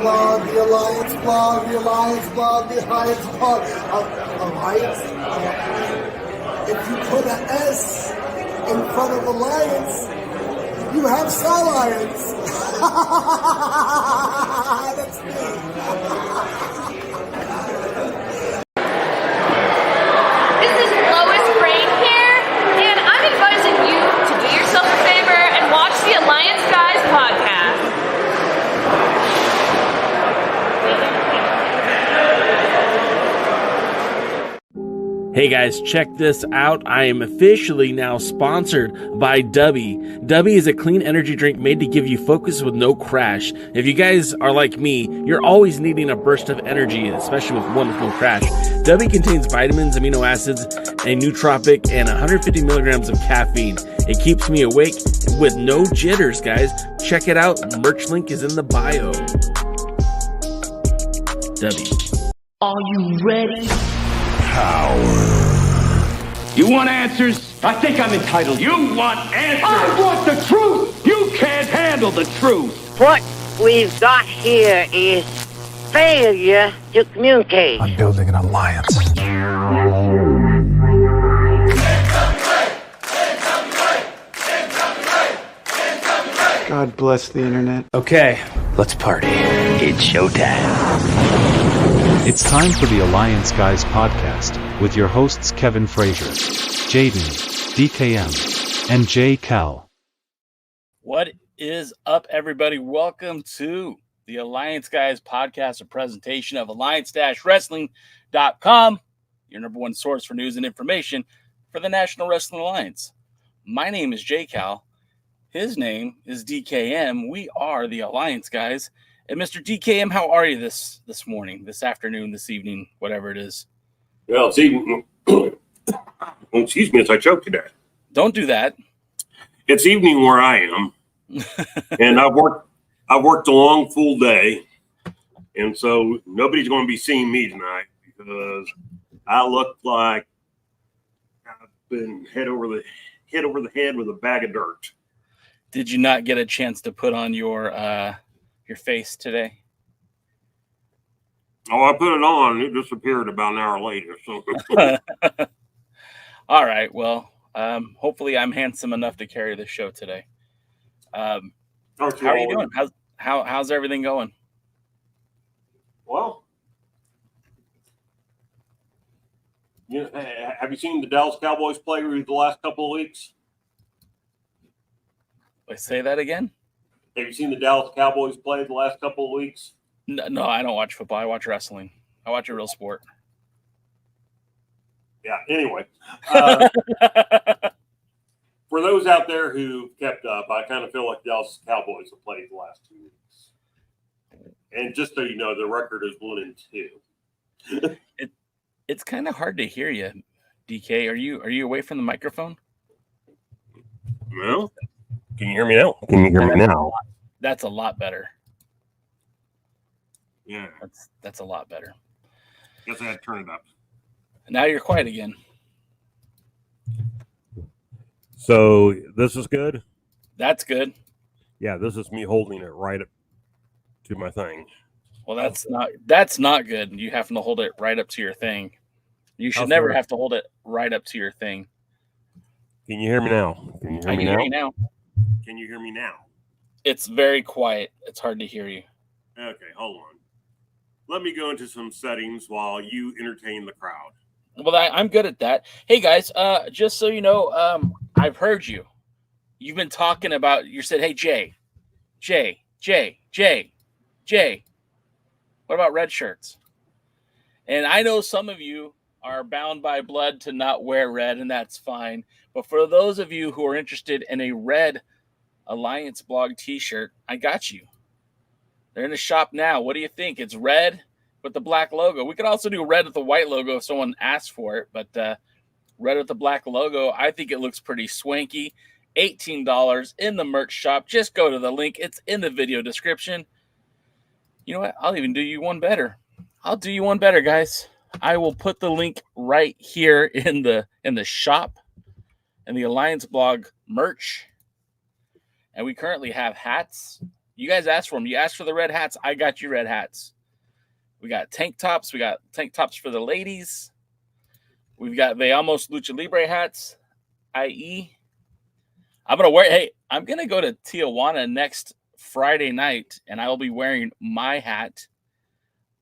blog, the Alliance blog, the Alliance blog, the Alliance blog. Alliance? If you put an S in front of Alliance, you have Salliance. That's me. This is Lois Brain here, and I'm advising you to do yourself a favor and watch the Alliance Guys podcast. Hey guys, check this out. I am officially now sponsored by Dubby. Dubby is a clean energy drink made to give you focus with no crash. If you guys are like me, you're always needing a burst of energy, especially with one with no crash. Dubby contains vitamins, amino acids, a nootropic, and 150 milligrams of caffeine. It keeps me awake with no jitters, guys. Check it out. Merch link is in the bio. Dubby. Are you ready? You want answers? I think I'm entitled. You want answers? I want the truth! You can't handle the truth! What we've got here is failure to communicate. I'm building an alliance. God bless the internet. Okay, let's party. It's showtime. It's time for the Alliance Guys podcast with your hosts Kevin Frazier, Jaden, DKM, and J. Cal. What is up, everybody? Welcome to the Alliance Guys podcast, a presentation of alliance-wrestling.com, your number one source for news and information for the National Wrestling Alliance. My name is J. Cal. His name is DKM. We are the Alliance Guys. And Mr. DKM, how are you this morning, this afternoon, this evening, whatever it is? Well, it's evening. Excuse me as I choke to death. Don't do that. It's evening where I am, and I've worked a long, full day, and so nobody's going to be seeing me tonight because I look like I've been hit over the head with a bag of dirt. Did you not get a chance to put on your face today? Oh, I put it on. It disappeared about an hour later. So. All right. Well, hopefully I'm handsome enough to carry the show today. How are you doing? How's everything going? Well, have you seen the Dallas Cowboys play the last couple of weeks? Wait, say that again? Have you seen the Dallas Cowboys play the last couple of weeks? No, I don't watch football. I watch wrestling. I watch a real sport. Yeah, anyway. For those out there who kept up, I kind of feel like the Dallas Cowboys have played the last 2 weeks. And just so you know, the record is 1-2. It's kind of hard to hear you, DK. Are you away from the microphone? Well, can you hear me now? Can you hear me now? That's a lot better. Yeah. That's a lot better. Guess I had to turn it up. Now you're quiet again. So this is good? That's good. Yeah, this is me holding it right up to my thing. Well, that's not good. You have to hold it right up to your thing. You should never have to hold it right up to your thing. Can you hear me now? Can you hear me now? Can you hear me now? It's very quiet. It's hard to hear you. Okay, hold on. Let me go into some settings while you entertain the crowd. Well, I'm good at that. Hey, guys, just so you know, I've heard you. You've been talking about, you said, hey, Jay, what about red shirts? And I know some of you are bound by blood to not wear red, and that's fine. But for those of you who are interested in a red Alliance Blog t-shirt, I got you. They're in the shop now. What do you think? It's red with the black logo. We could also do red with the white logo if someone asks for it, but red with the black logo, I think it looks pretty swanky. $18 in the merch shop. Just go to the link. It's in the video description. You know what? I'll even do you one better. I'll do you one better, guys. I will put the link right here in the shop and the Alliance Blog merch. And we currently have hats. You guys asked for them. You asked for the red hats. I got you red hats. We got tank tops. We got tank tops for the ladies. We've got Veamos Lucha Libre hats, i.e. I'm going to go to Tijuana next Friday night, and I will be wearing my hat.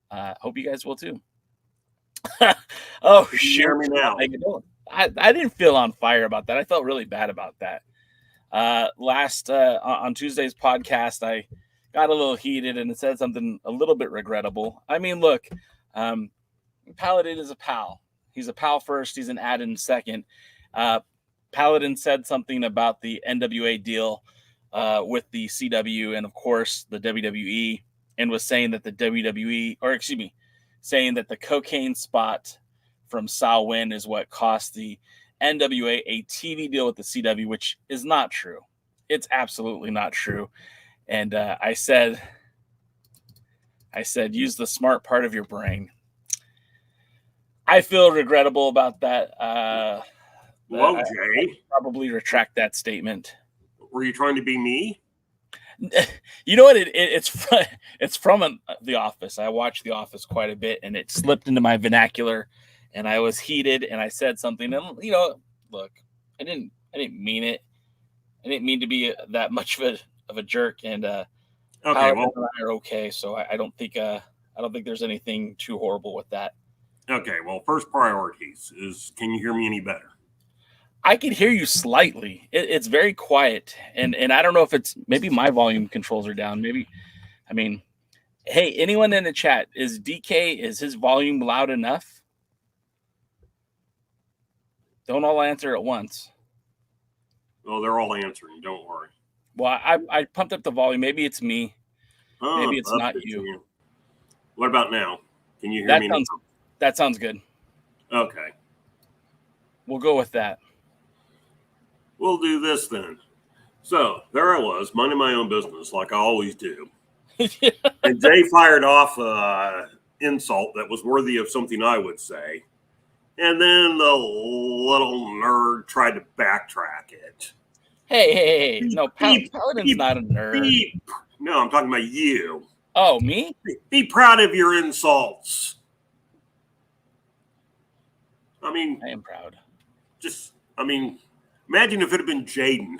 Hope you guys will too. Oh, Hear me now. I didn't feel on fire about that. I felt really bad about that. On Tuesday's podcast, I got a little heated and it said something a little bit regrettable. I mean, look, Paladin is a pal. He's a pal first. He's an add-in second. Paladin said something about the NWA deal with the CW and, of course, the WWE, and was saying that saying that the cocaine spot from Sal Win is what cost the NWA a TV deal with the CW, which is not true. It's absolutely not true. And I said, use the smart part of your brain. I feel regrettable about that. Whoa, I Jay. probably retract that statement. Were you trying to be me? You know what? It's from The Office. I watch The Office quite a bit, and it slipped into my vernacular, and I was heated, and I said something. And look, I didn't mean it. I didn't mean to be that much of a jerk. And okay, well, I are okay. So I don't think there's anything too horrible with that. Okay, well, first priorities is, can you hear me any better? I can hear you slightly. It's very quiet, and I don't know if it's maybe my volume controls are down. Hey, anyone in the chat, is his volume loud enough? Don't all answer at once. Well, they're all answering. Don't worry. Well, I pumped up the volume. Maybe it's me. Maybe it's not you. What about now? Can you hear me now? That sounds good. Okay. We'll go with that. We'll do this then. So there I was, minding my own business like I always do. And Jay fired off an insult that was worthy of something I would say. And then the little nerd tried to backtrack it. Hey. No, Paladin's not a nerd. No, I'm talking about you. Oh, me? Be proud of your insults. I am proud. Imagine if it had been Jaden.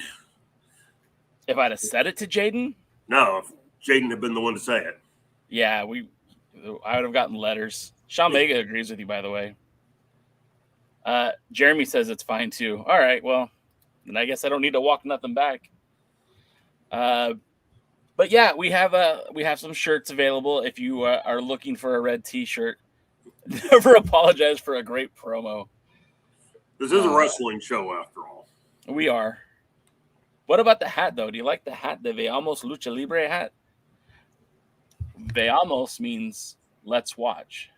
If I'd have said it to Jaden? No, if Jaden had been the one to say it. Yeah, I would have gotten letters. Sean Vega agrees with you, by the way. Jeremy says it's fine too. All right, well, then I guess I don't need to walk nothing back. But yeah, we have some shirts available if you are looking for a red T-shirt. Never apologize for a great promo. This is a wrestling show, after all. We are. What about the hat, though? Do you like the hat, the Veamos Lucha Libre hat? Veamos means let's watch.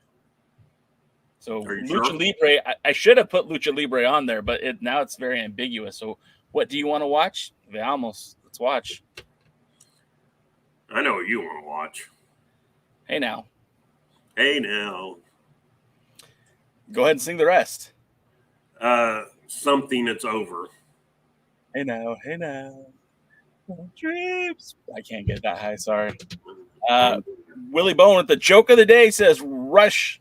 So Lucha Libre, I should have put Lucha Libre on there, but now it's very ambiguous. So what do you want to watch? Veamos, let's watch. I know what you want to watch. Hey now. Go ahead and sing the rest. Something that's over. Hey now. Dreams. I can't get that high, sorry. Willie Bone with the joke of the day says Rush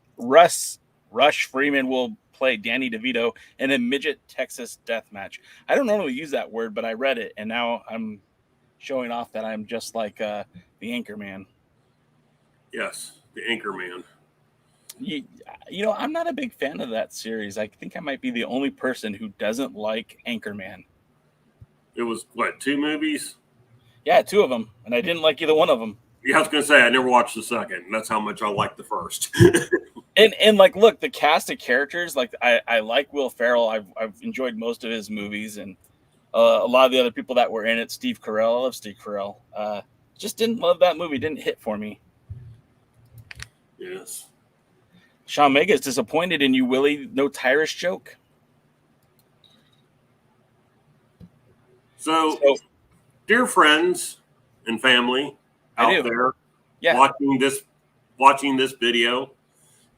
Freeman will play Danny DeVito in a midget Texas death match. I don't normally use that word, but I read it, and now I'm showing off that I'm just like the Anchor Man. Yes, the Anchor Man. I'm not a big fan of that series. I think I might be the only person who doesn't like Anchorman. It was, 2 movies? Yeah, 2 of them, and I didn't like either one of them. Yeah, I was going to say, I never watched the second, and that's how much I liked the first. and look, the cast of characters, I like Will Ferrell. I've enjoyed most of his movies, and a lot of the other people that were in it. Steve Carell, I love Steve Carell. Just didn't love that movie. Didn't hit for me. Yes. Sean Mega is disappointed in you, Willie. No Tyrus joke. So, dear friends and family out there, watching this video,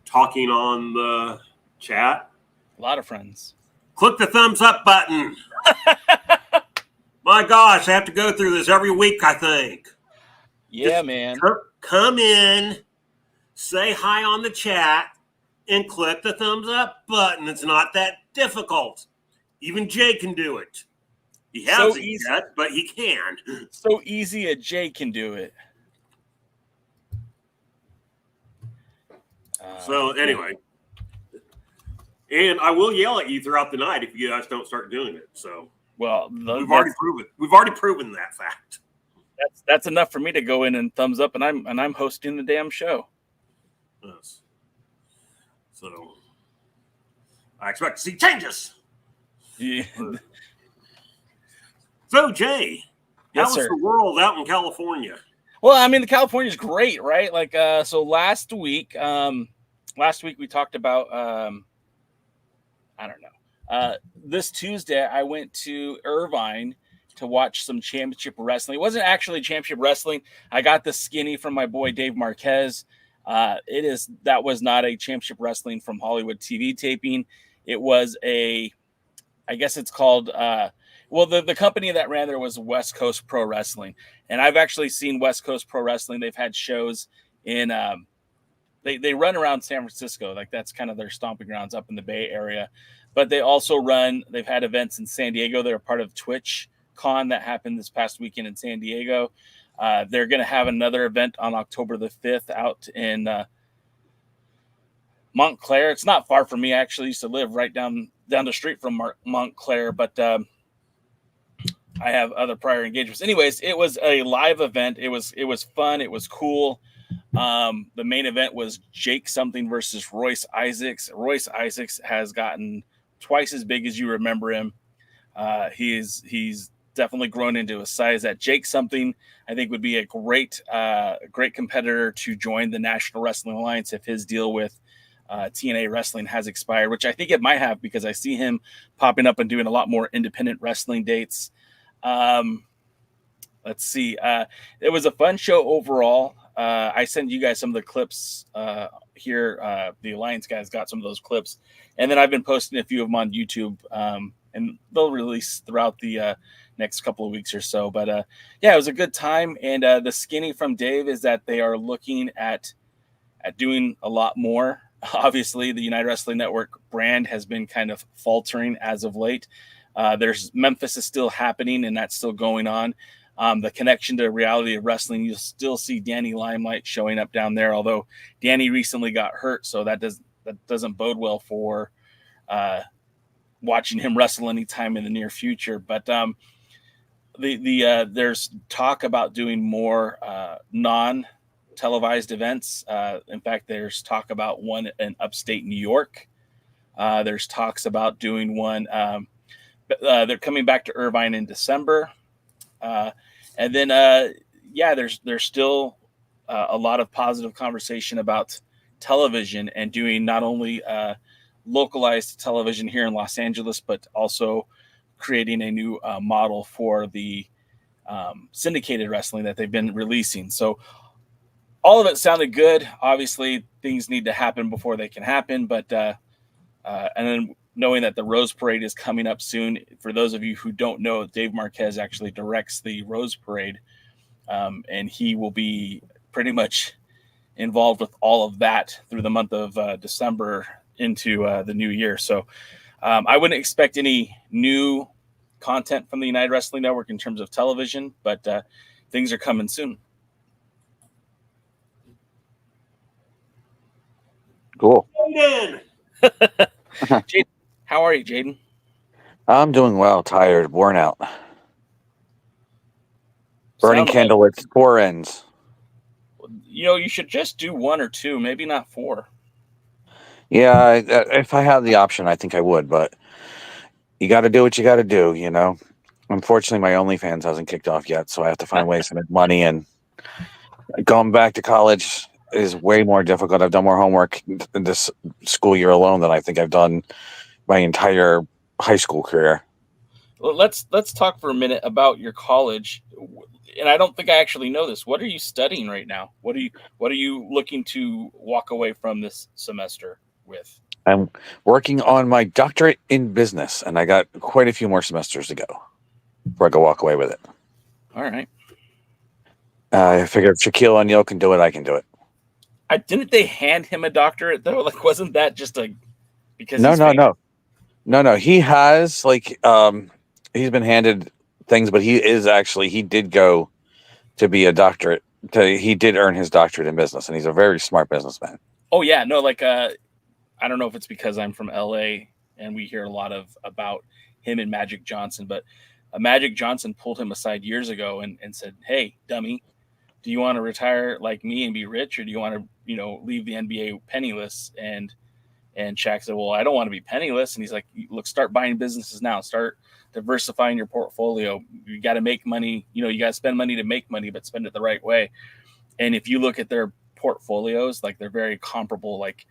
talking on the chat, a lot of friends. Click the thumbs up button. My gosh, I have to go through this every week, I think. Yeah, Just man. Come in, say hi on the chat, and click the thumbs up button. It's not that difficult. Even Jay can do it. He hasn't yet, but he can. So easy a Jay can do it. So anyway, and I will yell at you throughout the night if you guys don't start doing it. So well, we've already proven that fact. That's enough for me to go in and thumbs up, and I'm hosting the damn show. Yes. So I expect to see changes. Yeah. So Jay, yes, how sir. is the world out in California? Well, I mean, the California's great, right? Like, so last week we talked about, I don't know. This Tuesday, I went to Irvine to watch some championship wrestling. It wasn't actually championship wrestling. I got the skinny from my boy Dave Marquez. That was not a championship wrestling from Hollywood TV taping. It was I guess it's called, the company that ran there was West Coast Pro Wrestling. And I've actually seen West Coast Pro Wrestling. They've had shows in, they run around San Francisco. Like that's kind of their stomping grounds up in the Bay Area. But they've had events in San Diego. They're a part of Twitch Con that happened this past weekend in San Diego. They're going to have another event on October the 5th out in Montclair. It's not far from me. I actually used to live right down the street from Montclair, but I have other prior engagements. Anyways, it was a live event. It was fun. It was cool. The main event was Jake something versus Royce Isaacs. Royce Isaacs has gotten twice as big as you remember him. He's definitely grown into a size that Jake something I think would be a great competitor to join the National Wrestling Alliance if his deal with TNA Wrestling has expired, which I think it might have because I see him popping up and doing a lot more independent wrestling dates. Let's see. It was a fun show overall. I sent you guys some of the clips here. The Alliance guys got some of those clips, and then I've been posting a few of them on YouTube, and they'll release throughout the next couple of weeks or so. But yeah, it was a good time. And the skinny from Dave is that they are looking at doing a lot more. Obviously, the United Wrestling Network brand has been kind of faltering as of late. There's Memphis is still happening, and that's still going on. The connection to reality of wrestling, you'll still see Danny Limelight showing up down there, although Danny recently got hurt, so that doesn't bode well for watching him wrestle anytime in the near future. But there's talk about doing more non-televised events. In fact, there's talk about one in upstate New York. There's talks about doing one. They're coming back to Irvine in December. And then, there's still a lot of positive conversation about television and doing not only localized television here in Los Angeles, but also creating a new model for the syndicated wrestling that they've been releasing. So all of it sounded good. Obviously, things need to happen before they can happen, but and then knowing that the Rose Parade is coming up soon. For those of you who don't know, Dave Marquez actually directs the Rose Parade, and he will be pretty much involved with all of that through the month of December into the new year. So I wouldn't expect any new content from the United Wrestling Network in terms of television, but things are coming soon. Cool. Jaden, how are you, Jaden? I'm doing well, tired, worn out. Burning candle at four ends. You should just do one or two, maybe not four. Yeah, if I had the option, I think I would, but you got to do what you got to do, Unfortunately, my OnlyFans hasn't kicked off yet, so I have to find ways to make money, and going back to college is way more difficult. I've done more homework in this school year alone than I think I've done my entire high school career. Well, let's talk for a minute about your college. And I don't think I actually know this. What are you studying right now? What are you looking to walk away from this semester with? I'm working on my doctorate in business, and I got quite a few more semesters to go before I can walk away with it. All right. I figured if Shaquille O'Neal can do it, I can do it. Didn't they hand him a doctorate though? Like, wasn't that just because No, he's no, famous? no. He has he's been handed things, but he did go to be a doctorate. He did earn his doctorate in business, and he's a very smart businessman. Oh yeah, no, I don't know if it's because I'm from LA and we hear a lot about him and Magic Johnson, but Magic Johnson pulled him aside years ago and said, "Hey, dummy, do you want to retire like me and be rich, or do you want to, leave the NBA penniless?" And Shaq said, "Well, I don't want to be penniless." And he's like, "Look, start buying businesses now. Start diversifying your portfolio. You got to make money. You got to spend money to make money, but spend it the right way." And if you look at their portfolios, like they're very comparable. Like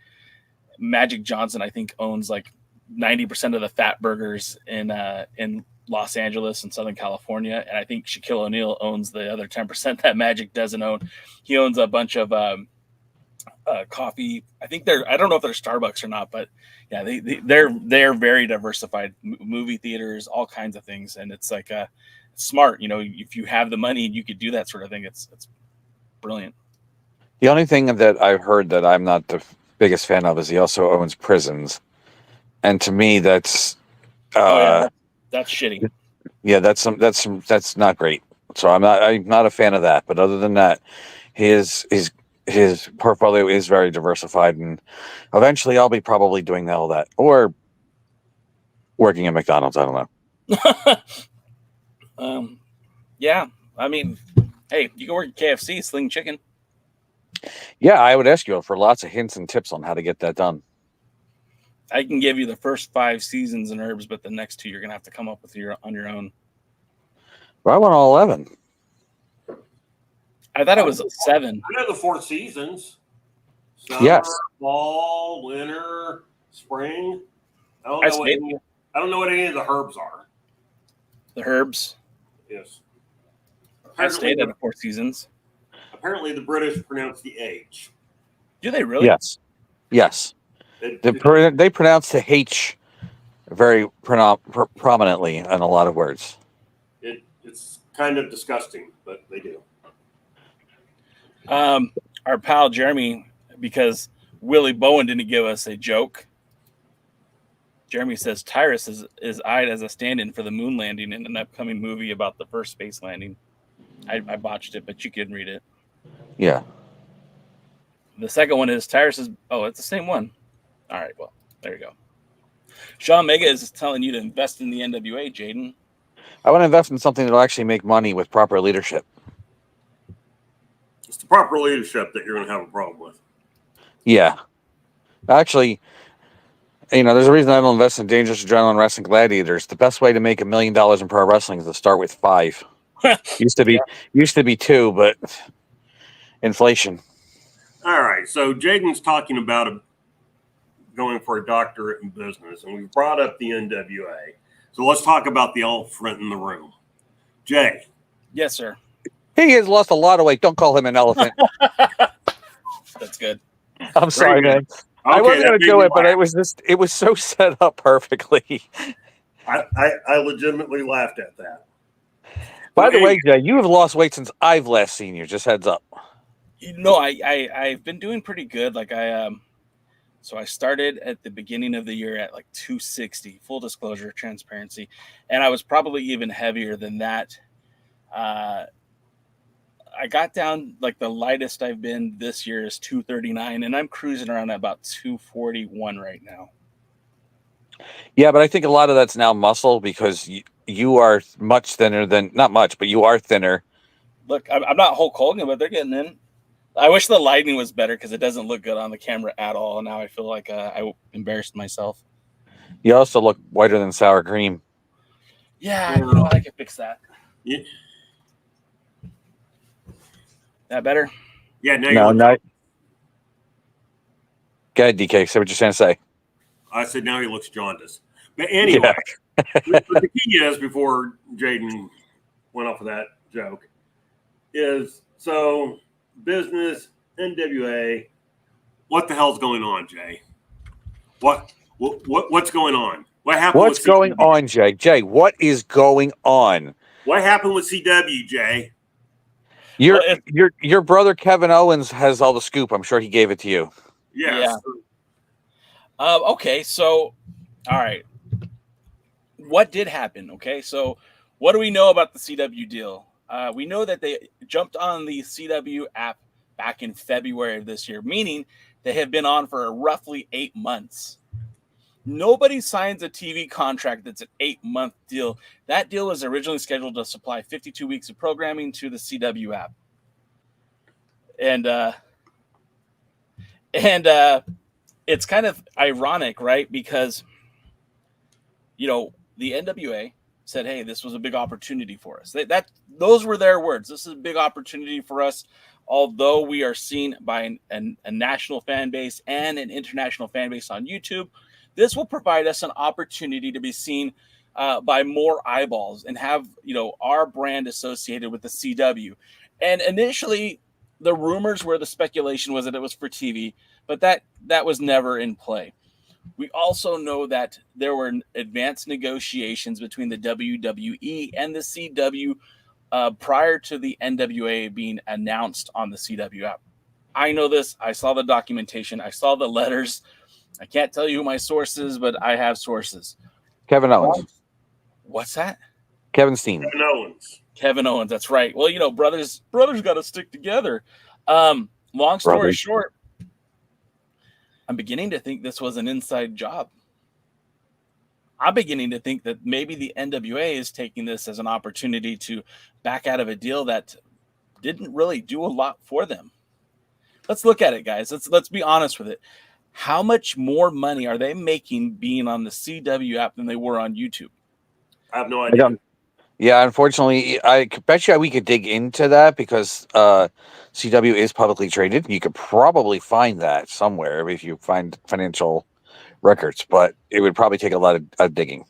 Magic Johnson, I think, owns like 90% of the fat burgers in Los Angeles and Southern California, and I think Shaquille O'Neal owns the other 10% that Magic doesn't own. He owns a bunch of coffee. I think I don't know if they're Starbucks or not, but yeah, they're very diversified. Movie theaters, all kinds of things, and it's like smart. If you have the money, you could do that sort of thing. It's brilliant. The only thing that I've heard that I'm not the biggest fan of is he also owns prisons, and to me, that's that's shitty. Yeah, that's not great. So I'm not a fan of that. But other than that, his portfolio is very diversified, and eventually I'll be probably doing all that or working at McDonald's. I don't know. Yeah, I mean, hey, you can work at KFC, Sling Chicken. Yeah, I would ask you for lots of hints and tips on how to get that done. I can give you the first 5 seasons and herbs, but the next 2 you're gonna have to come up with on your own. Well, I want all 11. I thought it was 7. I know the 4 seasons. Summer, yes. Fall, winter, spring. I don't know what any of the herbs are. The herbs? Yes. I stayed at the 4 seasons. Apparently, the British pronounce the H. Do they really? Yes. Yes. They pronounce the H very prominently in a lot of words. It's kind of disgusting, but they do. Our pal Jeremy, because Willie Bowen didn't give us a joke. Jeremy says Tyrus is eyed as a stand-in for the moon landing in an upcoming movie about the first space landing. I botched it, but you can read it. Yeah. The second one is Tyrus is... Oh, it's the same one. All right, well, there you go. Sean Mega is telling you to invest in the NWA, Jaden. I want to invest in something that will actually make money with proper leadership. It's the proper leadership that you're going to have a problem with. Yeah. Actually, there's a reason I don't invest in Dangerous Adrenaline Wrestling Gladiators. The best way to make $1 million in pro wrestling is to start with 5. used to be 2, but inflation. All right. So Jaden's talking about going for a doctorate in business, and we brought up the NWA. So let's talk about the elephant in the room. Jay. Yes, sir. He has lost a lot of weight. Don't call him an elephant. That's good. I'm sorry, man. Okay, I wasn't going to do it, but it was so set up perfectly. I legitimately laughed at that. By the way, Jay, you have lost weight since I've last seen you. Just heads up. No, I've been doing pretty good. Like so I started at the beginning of the year at like 260, full disclosure, transparency. And I was probably even heavier than that. I got down, like the lightest I've been this year is 239, and I'm cruising around at about 241 right now. Yeah, but I think a lot of that's now muscle because you are much thinner than, not much, but you are thinner. Look, I'm not Hulk Hogan, but they're getting in. I wish the lighting was better because it doesn't look good on the camera at all. And now I feel like I embarrassed myself. You also look whiter than sour cream. Yeah, I can fix that. Yeah. That better? Yeah, no. Go ahead, DK. Say what you're trying to say. I said now he looks jaundiced. But anyway, the key is, before Jaden went off of that joke, is so business, NWA, what the hell's going on, Jay? What's going on? What happened? What's going on, Jay? Jay, what is going on? What happened with CW, Jay? Your Well, your brother Kevin Owens has all the scoop. I'm sure he gave it to you. Yes. Okay, so all right. What did happen? Okay, so what do we know about the CW deal? We know that they jumped on the CW app back in February of this year, meaning they have been on for roughly 8 months. Nobody signs a TV contract that's an 8-month deal. That deal was originally scheduled to supply 52 weeks of programming to the CW app. And it's kind of ironic, right? Because, the NWA said, hey, this was a big opportunity for us. Those were their words. This is a big opportunity for us. Although we are seen by a national fan base and an international fan base on YouTube, this will provide us an opportunity to be seen by more eyeballs and have, our brand associated with the CW. And initially, the rumors were, the speculation was that it was for TV, but that was never in play. We also know that there were advanced negotiations between the WWE and the CW prior to the NWA being announced on the CW app. I know this. I saw the documentation. I saw the letters. I can't tell you who my source is, but I have sources. Kevin Owens. What's that? Kevin Steen. Kevin Owens. Kevin Owens. That's right. Well, brothers got to stick together. Long story short, I'm beginning to think this was an inside job. I'm beginning to think that maybe the NWA is taking this as an opportunity to back out of a deal that didn't really do a lot for them. Let's look at it, guys. Let's be honest with it. How much more money are they making being on the CW app than they were on YouTube? I have no idea. Yeah, unfortunately, I bet you we could dig into that because CW is publicly traded. You could probably find that somewhere if you find financial records, but it would probably take a lot of digging.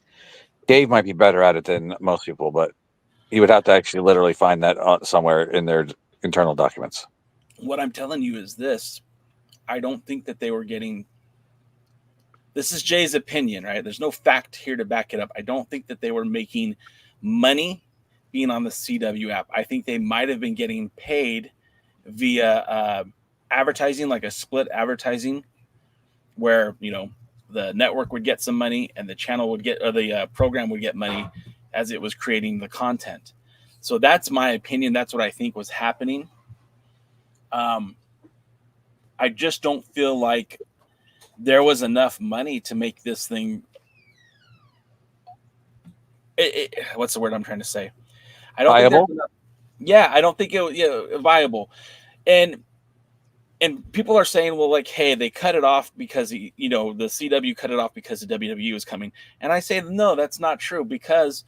Dave might be better at it than most people, but he would have to actually literally find that somewhere in their internal documents. What I'm telling you is this. I don't think that they were getting... This is Jay's opinion, right? There's no fact here to back it up. I don't think that they were making money being on the CW app. I think they might have been getting paid via advertising, like a split advertising, where the network would get some money and the channel would get, or the program would get money as it was creating the content. So that's my opinion. That's what I think was happening. I just don't feel like there was enough money to make this thing. What's the word I'm trying to say? I don't viable. I don't think it was viable. And people are saying, well, like, hey, they cut it off because the CW cut it off because the WWE was coming. And I say, no, that's not true, because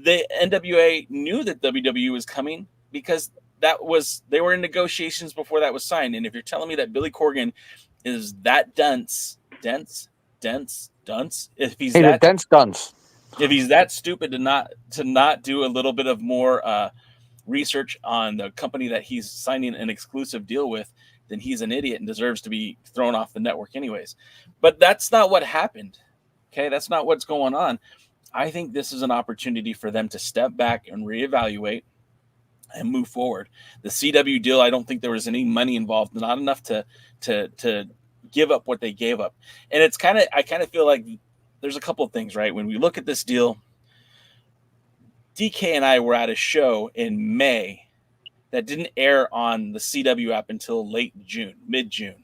the NWA knew that WWE was coming, because they were in negotiations before that was signed. And if you're telling me that Billy Corgan is that dense, if he's that stupid to not do a little bit of more research on the company that he's signing an exclusive deal with, then he's an idiot and deserves to be thrown off the network anyways. But that's not what happened. Okay, that's not what's going on. I think this is an opportunity for them to step back and reevaluate and move forward. The CW deal, I don't think there was any money involved, not enough to give up what they gave up. And I kind of feel like there's a couple of things, right? When we look at this deal, DK and I were at a show in May that didn't air on the CW app until mid-June.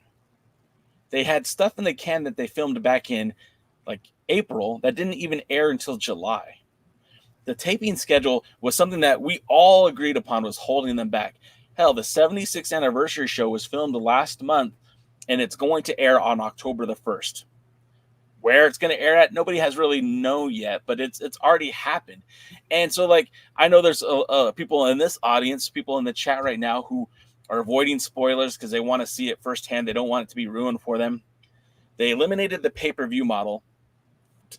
They had stuff in the can that they filmed back in like April that didn't even air until July. The taping schedule was something that we all agreed upon was holding them back. Hell, the 76th anniversary show was filmed last month, and it's going to air on October the 1st. Where it's going to air at, nobody has really known yet, but it's already happened. And so, like, I know there's people in this audience, people in the chat right now who are avoiding spoilers because they want to see it firsthand. They don't want it to be ruined for them. They eliminated the pay-per-view model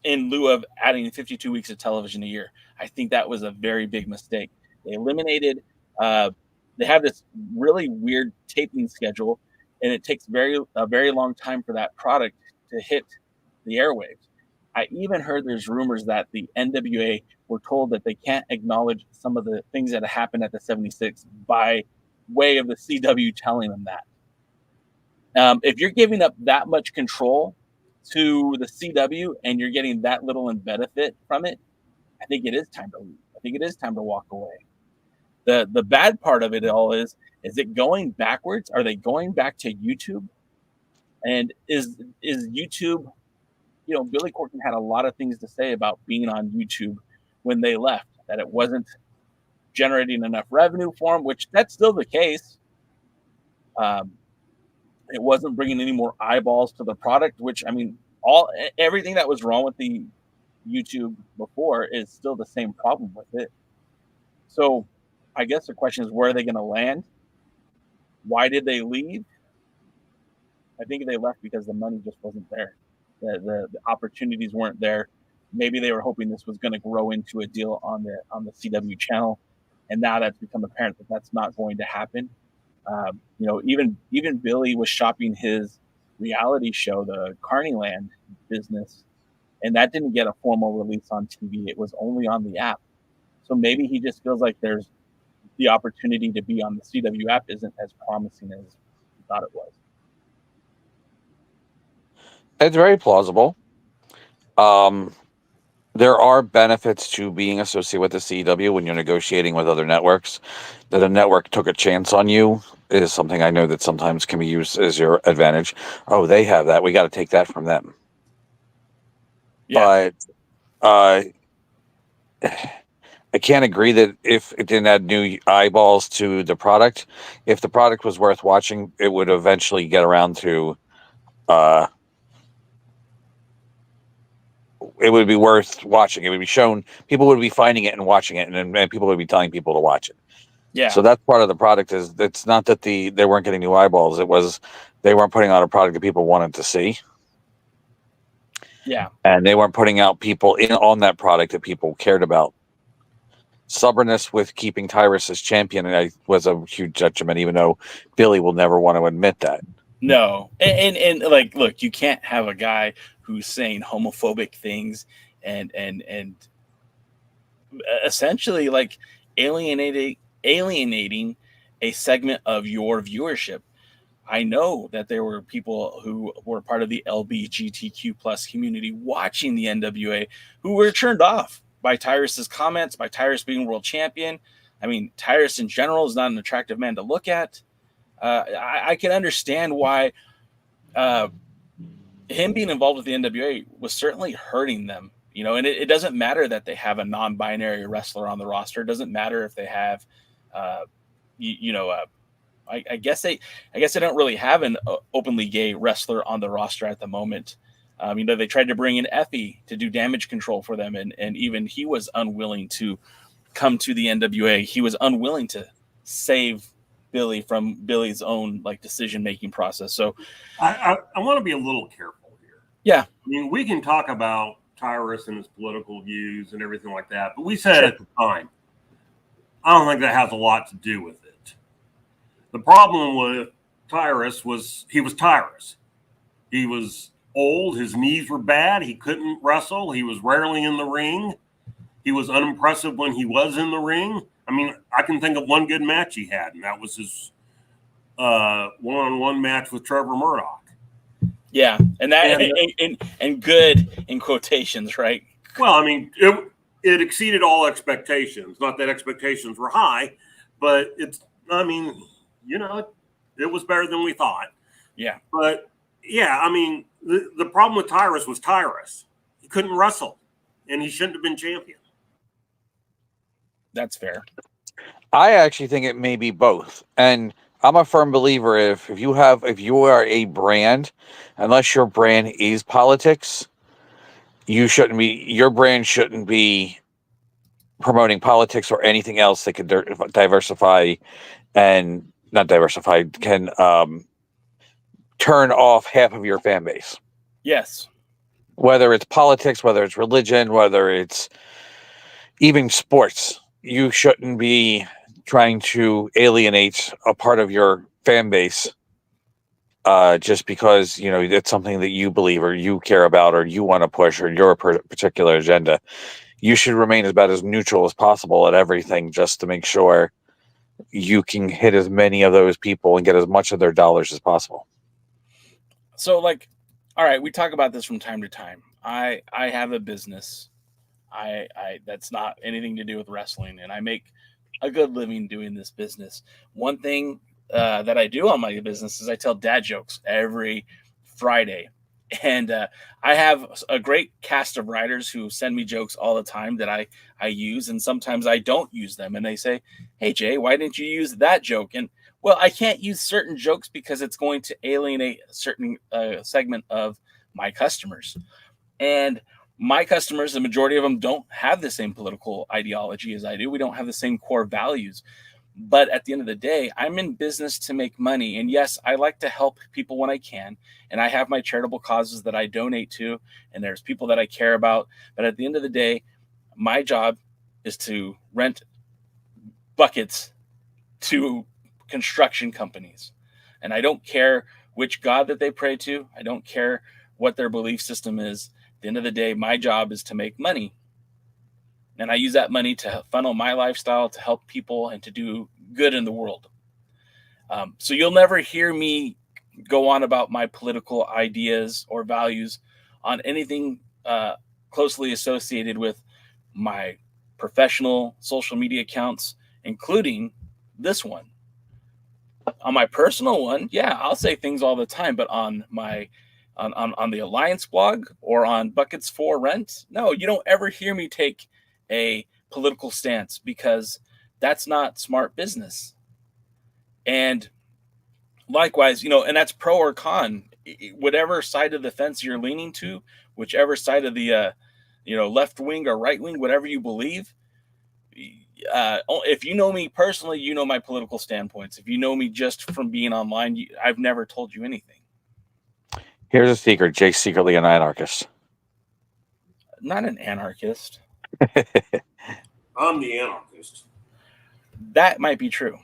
in lieu of adding 52 weeks of television a year. I think that was a very big mistake. They eliminated, they have this really weird taping schedule, and it takes a very long time for that product to hit the airwaves. I even heard there's rumors that the NWA were told that they can't acknowledge some of the things that happened at the 76 by way of the CW telling them that. If you're giving up that much control to the CW and you're getting that little in benefit from it, I think it is time to leave. I think it is time to walk away. The bad part of it all is it going backwards? Are they going back to YouTube? And is YouTube, Billy Corgan had a lot of things to say about being on YouTube when they left, that it wasn't generating enough revenue for them, which that's still the case. It wasn't bringing any more eyeballs to the product, which, I mean, everything that was wrong with the YouTube before is still the same problem with it. So I guess the question is, where are they going to land? Why did they leave? I think they left because the money just wasn't there. The opportunities weren't there. Maybe they were hoping this was going to grow into a deal on the CW channel, and now that's become apparent that that's not going to happen. Even Billy was shopping his reality show, the Carneyland business, and that didn't get a formal release on TV. It was only on the app. So maybe he just feels like there's the opportunity to be on the CW app isn't as promising as he thought it was. It's very plausible. There are benefits to being associated with the CW when you're negotiating with other networks. That a network took a chance on you is something I know that sometimes can be used as your advantage. Oh, they have that. We got to take that from them. Yeah. But I can't agree that if it didn't add new eyeballs to the product, if the product was worth watching, it would eventually get around to it would be worth watching. It would be shown. People would be finding it and watching it, and people would be telling people to watch it. Yeah. So that's part of the product. Is it's not that they weren't getting new eyeballs. It was they weren't putting out a product that people wanted to see. Yeah. And they weren't putting out people on that product that people cared about. Stubbornness with keeping Tyrus as champion was a huge detriment, even though Billy will never want to admit that. No. And like, look, you can't have a guy who's saying homophobic things and essentially like alienating a segment of your viewership. I know that there were people who were part of the LGBTQ plus community watching the NWA who were turned off by Tyrus's comments, by Tyrus being world champion. I mean, Tyrus in general is not an attractive man to look at. I can understand why him being involved with the NWA was certainly hurting them, and it doesn't matter that they have a non-binary wrestler on the roster. It doesn't matter if they have, I guess they don't really have an openly gay wrestler on the roster at the moment. They tried to bring in Effie to do damage control for them, and even he was unwilling to come to the NWA. He was unwilling to save Billy from Billy's own decision-making process. So I want to be a little careful here. Yeah. I mean, we can talk about Tyrus and his political views and everything like that, but we said at the time, I don't think that has a lot to do with it. The problem with Tyrus was he was Tyrus. He was old. His knees were bad. He couldn't wrestle. He was rarely in the ring. He was unimpressive when he was in the ring. I mean, I can think of one good match he had, and that was his one-on-one match with Trevor Murdoch. Yeah, and that and good in quotations, right? Well, I mean, it exceeded all expectations. Not that expectations were high, but it was better than we thought. Yeah. But yeah, I mean, the problem with Tyrus was Tyrus. He couldn't wrestle, and he shouldn't have been champion. That's fair. I actually think it may be both. And I'm a firm believer if you are a brand, unless your brand is politics, your brand shouldn't be promoting politics or anything else that could diversify and not diversify, can turn off half of your fan base. Yes. Whether it's politics, whether it's religion, whether it's even sports, you shouldn't be trying to alienate a part of your fan base just because, it's something that you believe or you care about or you want to push or your particular agenda. you should remain about as neutral as possible at everything, just to make sure you can hit as many of those people and get as much of their dollars as possible. So, like, all right, we talk about this from time to time. I have a business. I that's not anything to do with wrestling, and I make a good living doing this business. One thing that I do on my business is I tell dad jokes every Friday. And I have a great cast of writers who send me jokes all the time that I use, and sometimes I don't use them. And they say, "Hey Jay, why didn't you use that joke?" And well, I can't use certain jokes because it's going to alienate a certain segment of my customers. And my customers, the majority of them, don't have the same political ideology as I do. We don't have the same core values. But at the end of the day, I'm in business to make money. And yes, I like to help people when I can. And I have my charitable causes that I donate to, and there's people that I care about. But at the end of the day, my job is to rent buckets to construction companies. And I don't care which God that they pray to. I don't care what their belief system is. At the end of the day, my job is to make money. And I use that money to funnel my lifestyle, to help people, and to do good in the world. So you'll never hear me go on about my political ideas or values on anything closely associated with my professional social media accounts, including this one. On my personal one, yeah, I'll say things all the time, but on my on the Alliance blog or on Buckets for Rent, no, you don't ever hear me take a political stance, because that's not smart business. And likewise, and that's pro or con, whatever side of the fence you're leaning to, whichever side of the left wing or right wing, whatever you believe. If you know me personally, you know my political standpoints. If you know me just from being online, I've never told you anything. Here's a secret: Jake's secretly an anarchist. Not an anarchist. I'm the anarchist. That might be true.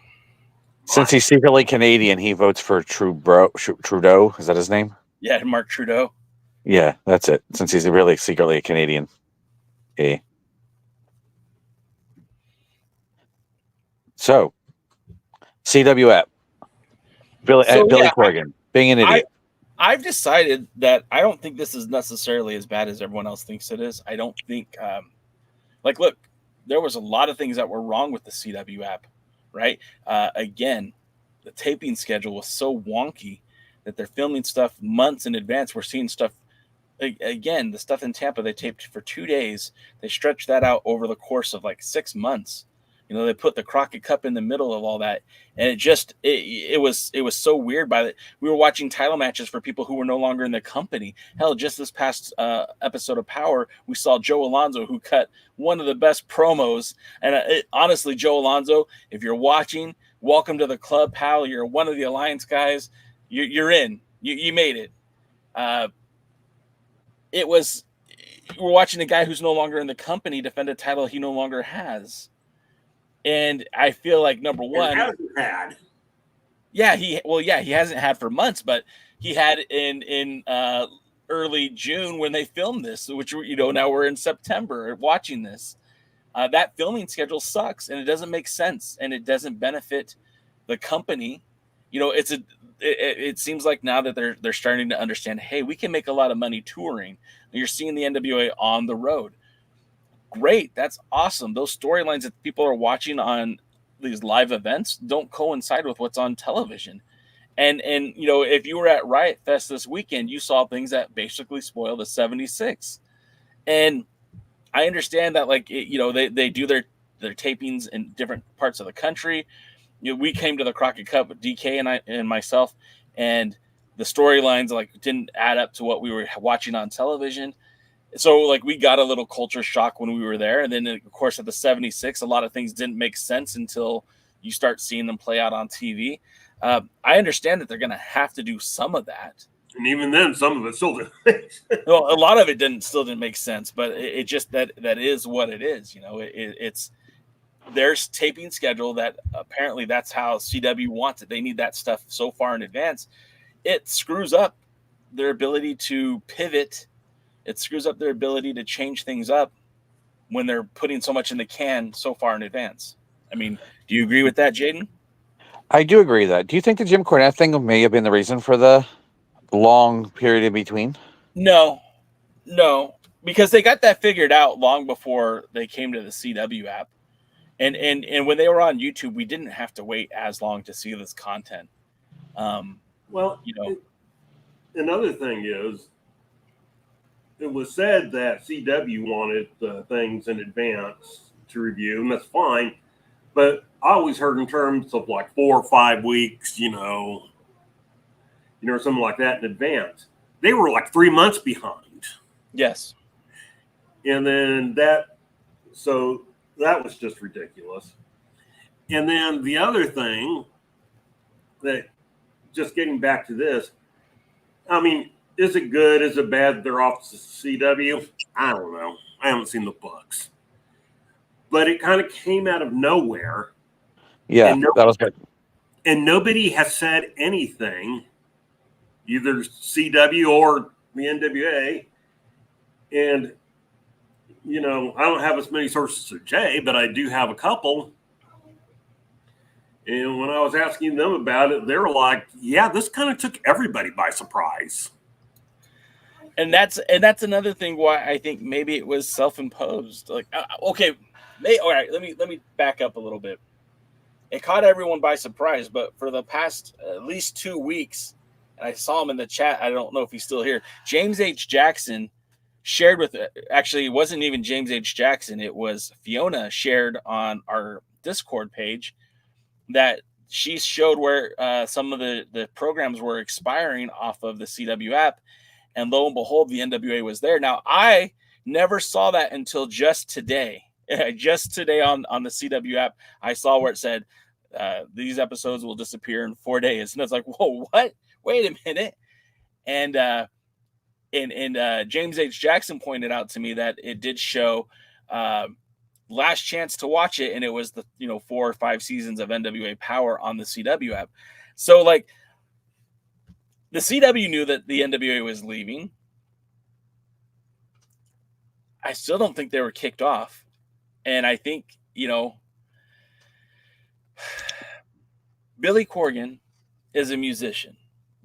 Since he's secretly Canadian, he votes for Trudeau. Is that his name? Yeah, Mark Trudeau. Yeah, that's it. Since he's really secretly a Canadian. Okay. So, CW app. Billy Corgan, being an idiot. I've decided that I don't think this is necessarily as bad as everyone else thinks it is. I don't think, look, there was a lot of things that were wrong with the CW app, right? Again, the taping schedule was so wonky that they're filming stuff months in advance. We're seeing stuff, again, the stuff in Tampa, they taped for 2 days. They stretched that out over the course of like 6 months. They put the Crockett Cup in the middle of all that, and it was so weird. We were watching title matches for people who were no longer in the company. Hell, just this past episode of Power, we saw Joe Alonzo, who cut one of the best promos. And honestly, Joe Alonzo, if you're watching, welcome to the club, pal. You're one of the Alliance guys. You're in. You made it. We're watching a guy who's no longer in the company defend a title he no longer has. And I feel like, number one, he hasn't had for months, but he had in early June when they filmed this, which now we're in September watching this. That filming schedule sucks, and it doesn't make sense, and it doesn't benefit the company. It seems like now that they're starting to understand, hey, we can make a lot of money touring. And you're seeing the NWA on the road. Great, that's awesome. Those storylines that people are watching on these live events don't coincide with what's on television. And if you were at Riot Fest this weekend, you saw things that basically spoil the 76. And I understand that, they do their tapings in different parts of the country. We came to the Crockett Cup with DK and myself, and the storylines didn't add up to what we were watching on television. So we got a little culture shock when we were there. And then, of course, at the 76, a lot of things didn't make sense until you start seeing them play out on TV. I understand that they're going to have to do some of that. And even then, some of it still didn't make sense. Well, a lot of it still didn't make sense, but it just that is what it is. It's there's taping schedule that apparently that's how CW wants it. They need that stuff so far in advance. It screws up their ability to pivot. It screws up their ability to change things up when they're putting so much in the can so far in advance. I mean, do you agree with that, Jaden? I do agree with that. Do you think the Jim Cornette thing may have been the reason for the long period in between? No, because they got that figured out long before they came to the CW app. And when they were on YouTube, we didn't have to wait as long to see this content. Well, another thing is, it was said that CW wanted things in advance to review, and that's fine. But I always heard in terms of like 4 or 5 weeks, something like that in advance. They were like 3 months behind. Yes. And then so that was just ridiculous. And then the other thing that, just getting back to this, I mean, is it good? Is it bad they're off the CW? I don't know. I haven't seen the books. But it kind of came out of nowhere. Yeah, that was good. And nobody has said anything, either CW or the NWA. And, I don't have as many sources as Jay, but I do have a couple. And when I was asking them about it, they were like, yeah, this kind of took everybody by surprise. And that's another thing why I think maybe it was self-imposed. Like, okay, all right, let me back up a little bit. It caught everyone by surprise, but for the past at least 2 weeks, and I saw him in the chat, I don't know if he's still here, James H. Jackson shared with, actually, it wasn't even James H. Jackson, it was Fiona shared on our Discord page that she showed where some of the programs were expiring off of the CW app, and lo and behold, the NWA was there. Now, I never saw that until just today. Just today on the CW app, I saw where it said, these episodes will disappear in 4 days. And it's like, whoa, what? Wait a minute. And James H. Jackson pointed out to me that it did show last chance to watch it, and it was the 4 or 5 seasons of NWA Power on the CW app. So like, the CW knew that the NWA was leaving. I still don't think they were kicked off. And I think, Billy Corgan is a musician.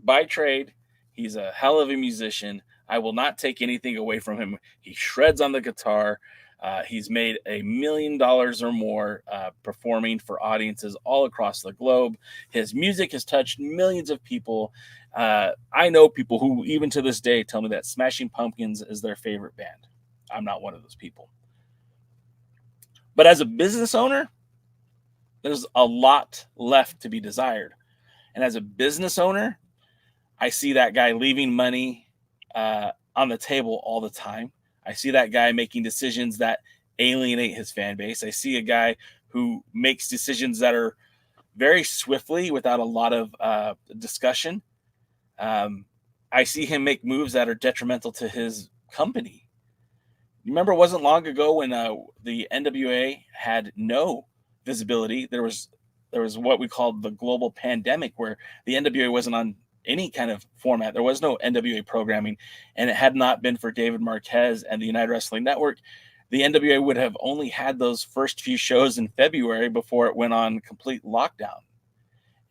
By trade, he's a hell of a musician. I will not take anything away from him. He shreds on the guitar. He's made $1 million or more performing for audiences all across the globe. His music has touched millions of people. I know people who, even to this day, tell me that Smashing Pumpkins is their favorite band. I'm not one of those people. But as a business owner, there's a lot left to be desired. And as a business owner, I see that guy leaving money on the table all the time. I see that guy making decisions that alienate his fan base. I see a guy who makes decisions that are very swiftly without a lot of discussion. I see him make moves that are detrimental to his company. You remember, it wasn't long ago when the NWA had no visibility. There was what we called the global pandemic, where the NWA wasn't on any kind of format. There was no NWA programming, and it had not been for David Marquez and the United Wrestling Network, the NWA would have only had those first few shows in February before it went on complete lockdown.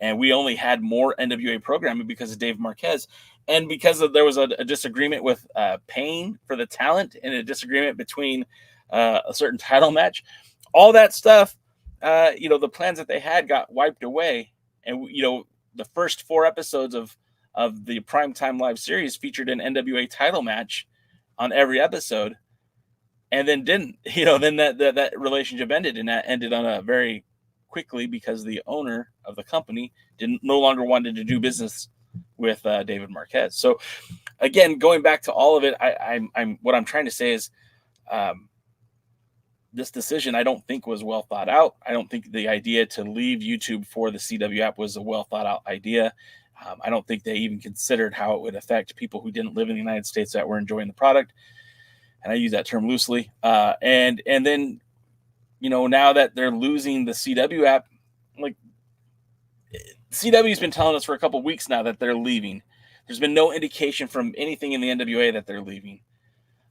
And we only had more NWA programming because of Dave Marquez, and because there was a disagreement with paying for the talent, and a disagreement between a certain title match. All that stuff, the plans that they had got wiped away. And, the first 4 episodes of the Primetime Live series featured an NWA title match on every episode, and then didn't. Then that relationship ended, and that ended on a very quickly because the owner of the company no longer wanted to do business with David Marquez. So again, going back to all of it, what I'm trying to say is this decision I don't think was well thought out. I don't think the idea to leave YouTube for the CW app was a well thought out idea. I don't think they even considered how it would affect people who didn't live in the United States that were enjoying the product. And I use that term loosely. And then, now that they're losing the CW app, like, CW's been telling us for a couple weeks now that they're leaving. There's been no indication from anything in the NWA that they're leaving.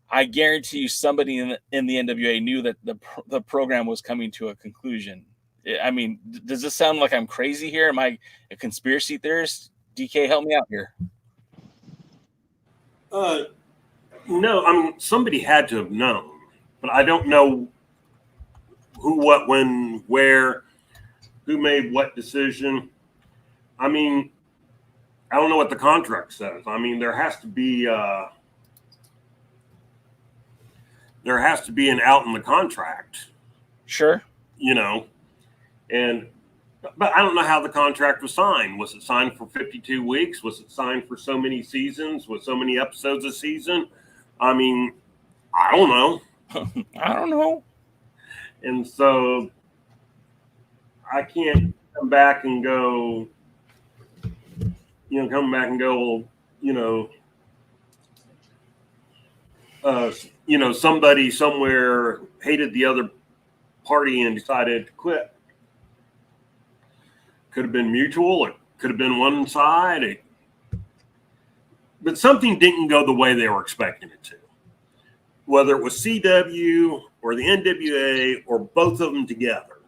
I guarantee you somebody in the NWA knew that the program was coming to a conclusion. I mean, does this sound like I'm crazy here? Am I a conspiracy theorist? DK, help me out here. No, I mean, somebody had to have known, but I don't know who, what, when, where, who made what decision. I mean, I don't know what the contract says. I mean, there has to be an out in the contract. Sure. You know, but I don't know how the contract was signed. Was it signed for 52 weeks? Was it signed for so many seasons? Was so many episodes a season? I mean, I don't know. I don't know. And so I can't come back and go, somebody somewhere hated the other party and decided to quit. Could have been mutual. It could have been one side. But something didn't go the way they were expecting it to. Whether it was CW or the NWA or both of them together.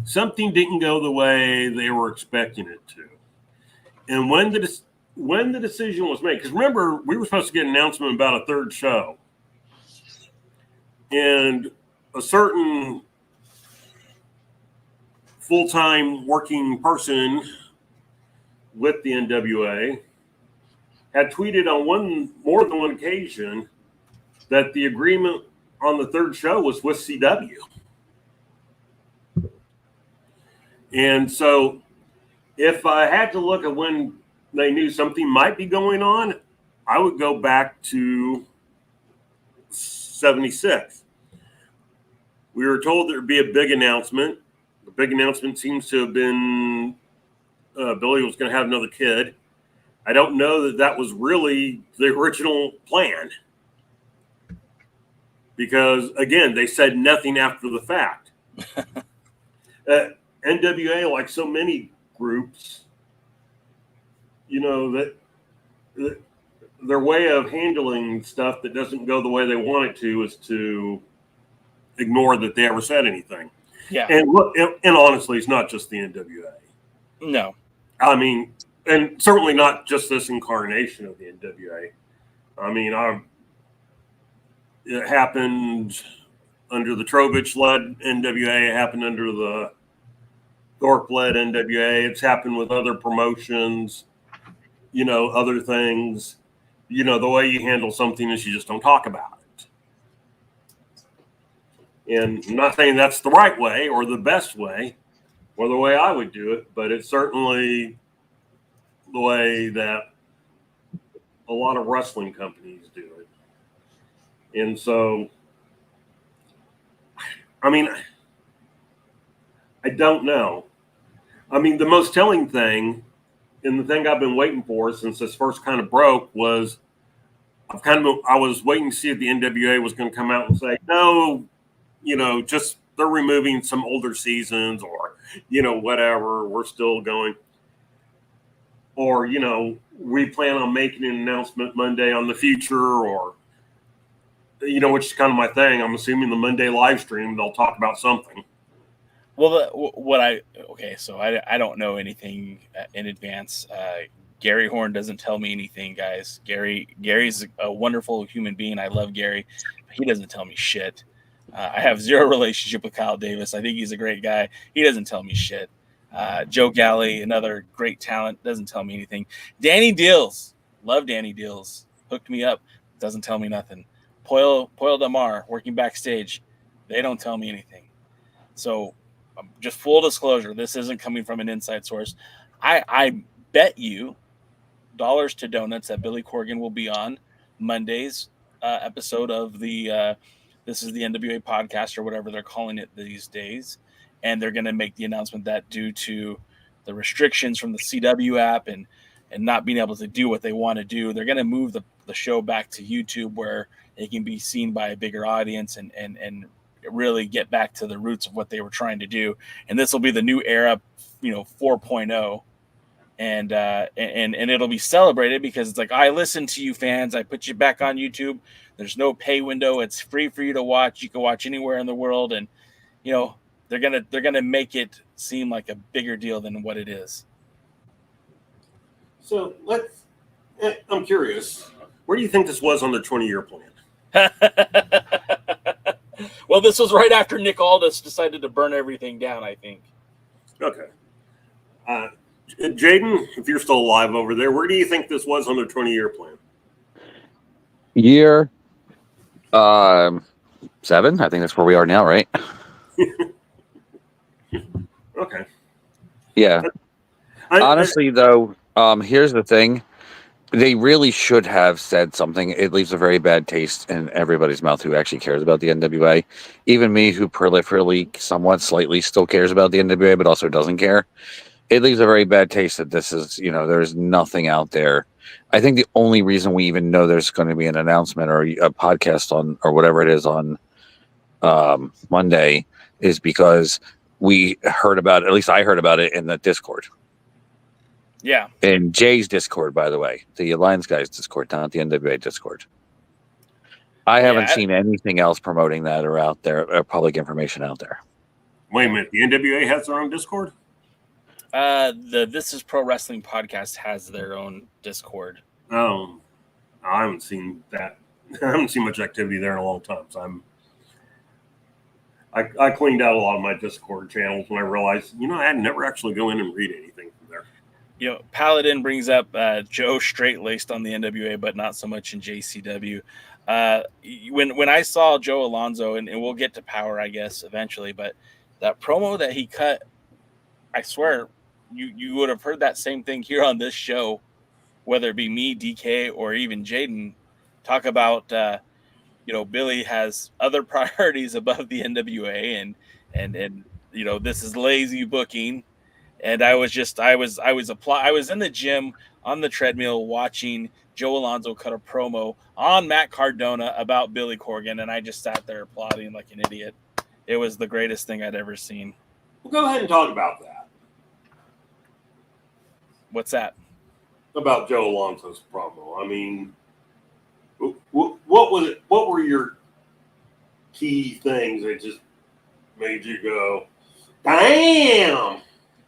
Something didn't go the way they were expecting it to. And when the decision was made, because remember, we were supposed to get an announcement about a third show. And a certain full-time working person with the NWA had tweeted on more than one occasion that the agreement on the third show was with CW. And so if I had to look at when they knew something might be going on, I would go back to 76. We were told there would be a big announcement. The big announcement seems to have been Billy was going to have another kid. I don't know that was really the original plan. Because, again, they said nothing after the fact. NWA, like so many groups, that their way of handling stuff that doesn't go the way they want it to is to ignore that they ever said anything. Yeah. And honestly, it's not just the NWA. No. I mean, and certainly not just this incarnation of the NWA. I mean, it happened under the Trovich-led NWA. It happened under the Thorpe-led NWA. It's happened with other promotions, other things. The way you handle something is you just don't talk about it. And I'm not saying that's the right way or the best way or the way I would do it, but it's certainly the way that a lot of wrestling companies do it. And so, I mean, I don't know. I mean, the most telling thing, and the thing I've been waiting for since this first kind of broke, was I was waiting to see if the NWA was going to come out and say, no, just they're removing some older seasons or, whatever, we're still going. Or, we plan on making an announcement Monday on the future, or, which is kind of my thing. I'm assuming the Monday live stream, they'll talk about something. Well, so I don't know anything in advance. Gary Horn doesn't tell me anything, guys. Gary's a wonderful human being. I love Gary. He doesn't tell me shit. I have zero relationship with Kyle Davis. I think he's a great guy. He doesn't tell me shit. Joe Galley, another great talent, doesn't tell me anything. Danny Deals, love Danny Deals, hooked me up, doesn't tell me nothing. Poil Damar, working backstage, they don't tell me anything. So just full disclosure, this isn't coming from an inside source. I bet you dollars to donuts that Billy Corgan will be on Monday's episode of the This is the NWA podcast, or whatever they're calling it these days. And they're going to make the announcement that due to the restrictions from the CW app and not being able to do what they want to do, they're going to move the show back to YouTube, where it can be seen by a bigger audience and really get back to the roots of what they were trying to do. And this will be the new era, 4.0 and it'll be celebrated because it's like, I listen to you fans. I put you back on YouTube. There's no pay window. It's free for you to watch. You can watch anywhere in the world, and they're gonna make it seem like a bigger deal than what it is. So I'm curious, where do you think this was on their 20-year plan? Well, this was right after Nick Aldis decided to burn everything down, I think. Okay. Jaden, if you're still alive over there, where do you think this was on their 20-year plan? Year 7. I think that's where we are now, right? Okay. Yeah. Honestly, though, here's the thing. They really should have said something. It leaves a very bad taste in everybody's mouth who actually cares about the NWA. Even me, who peripherally, somewhat slightly still cares about the NWA, but also doesn't care. It leaves a very bad taste that this is, there's nothing out there. I think the only reason we even know there's going to be an announcement or a podcast on, or whatever it is on Monday, is because we heard about it, at least I heard about it in the Discord. Yeah. In Jay's Discord, by the way, the Alliance Guys Discord, not the NWA Discord. I haven't seen anything else promoting that or out there, or public information out there. Wait a minute, the NWA has their own Discord? The This Is Pro Wrestling podcast has their own Discord. Oh, I haven't seen that. I haven't seen much activity there in a long time. So I cleaned out a lot of my Discord channels when I realized, I'd never actually go in and read anything from there. Paladin brings up Joe straight-laced on the NWA, but not so much in JCW. When I saw Joe Alonzo, and we'll get to Power, I guess, eventually, but that promo that he cut, I swear, you would have heard that same thing here on this show, whether it be me, DK, or even Jaden, talk about, Billy has other priorities above the NWA, and this is lazy booking. And I was in the gym on the treadmill watching Joe Alonzo cut a promo on Matt Cardona about Billy Corgan, and I just sat there applauding like an idiot. It was the greatest thing I'd ever seen. Well, go ahead and talk about that. What's that? About Joe Alonzo's promo. I mean, what was it? What were your key things that just made you go, damn?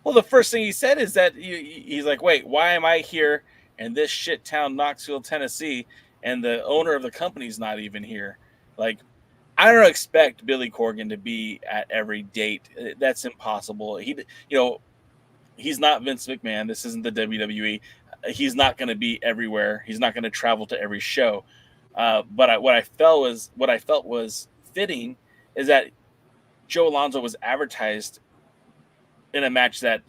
Well, the first thing he said is that he's like, wait, why am I here in this shit town, Knoxville, Tennessee, and the owner of the company's not even here? Like, I don't expect Billy Corgan to be at every date. That's impossible. He's not Vince McMahon. This isn't the WWE. He's not going to be everywhere. He's not going to travel to every show. But what I felt was fitting is that Joe Alonzo was advertised in a match that,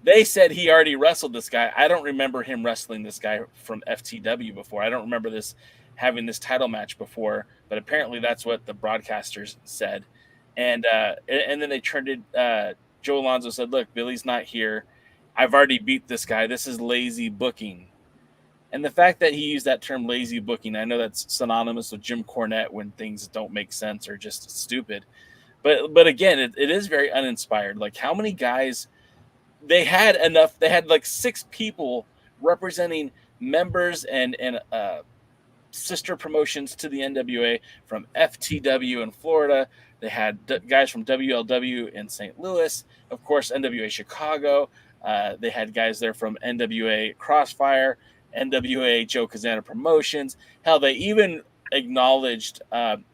they said he already wrestled this guy. I don't remember him wrestling this guy from FTW before. I don't remember having this title match before, but apparently that's what the broadcasters said. And then they turned it. Joe Alonzo said, look, Billy's not here. I've already beat this guy. This is lazy booking. And the fact that he used that term lazy booking, I know that's synonymous with Jim Cornette when things don't make sense or just stupid. But again, it is very uninspired. Like, how many guys they had enough? They had like 6 people representing members and sister promotions to the NWA from FTW in Florida. They had guys from WLW in St. Louis, of course, NWA Chicago. They had guys there from NWA Crossfire, NWA Joe Kazana Promotions. Hell, they even acknowledged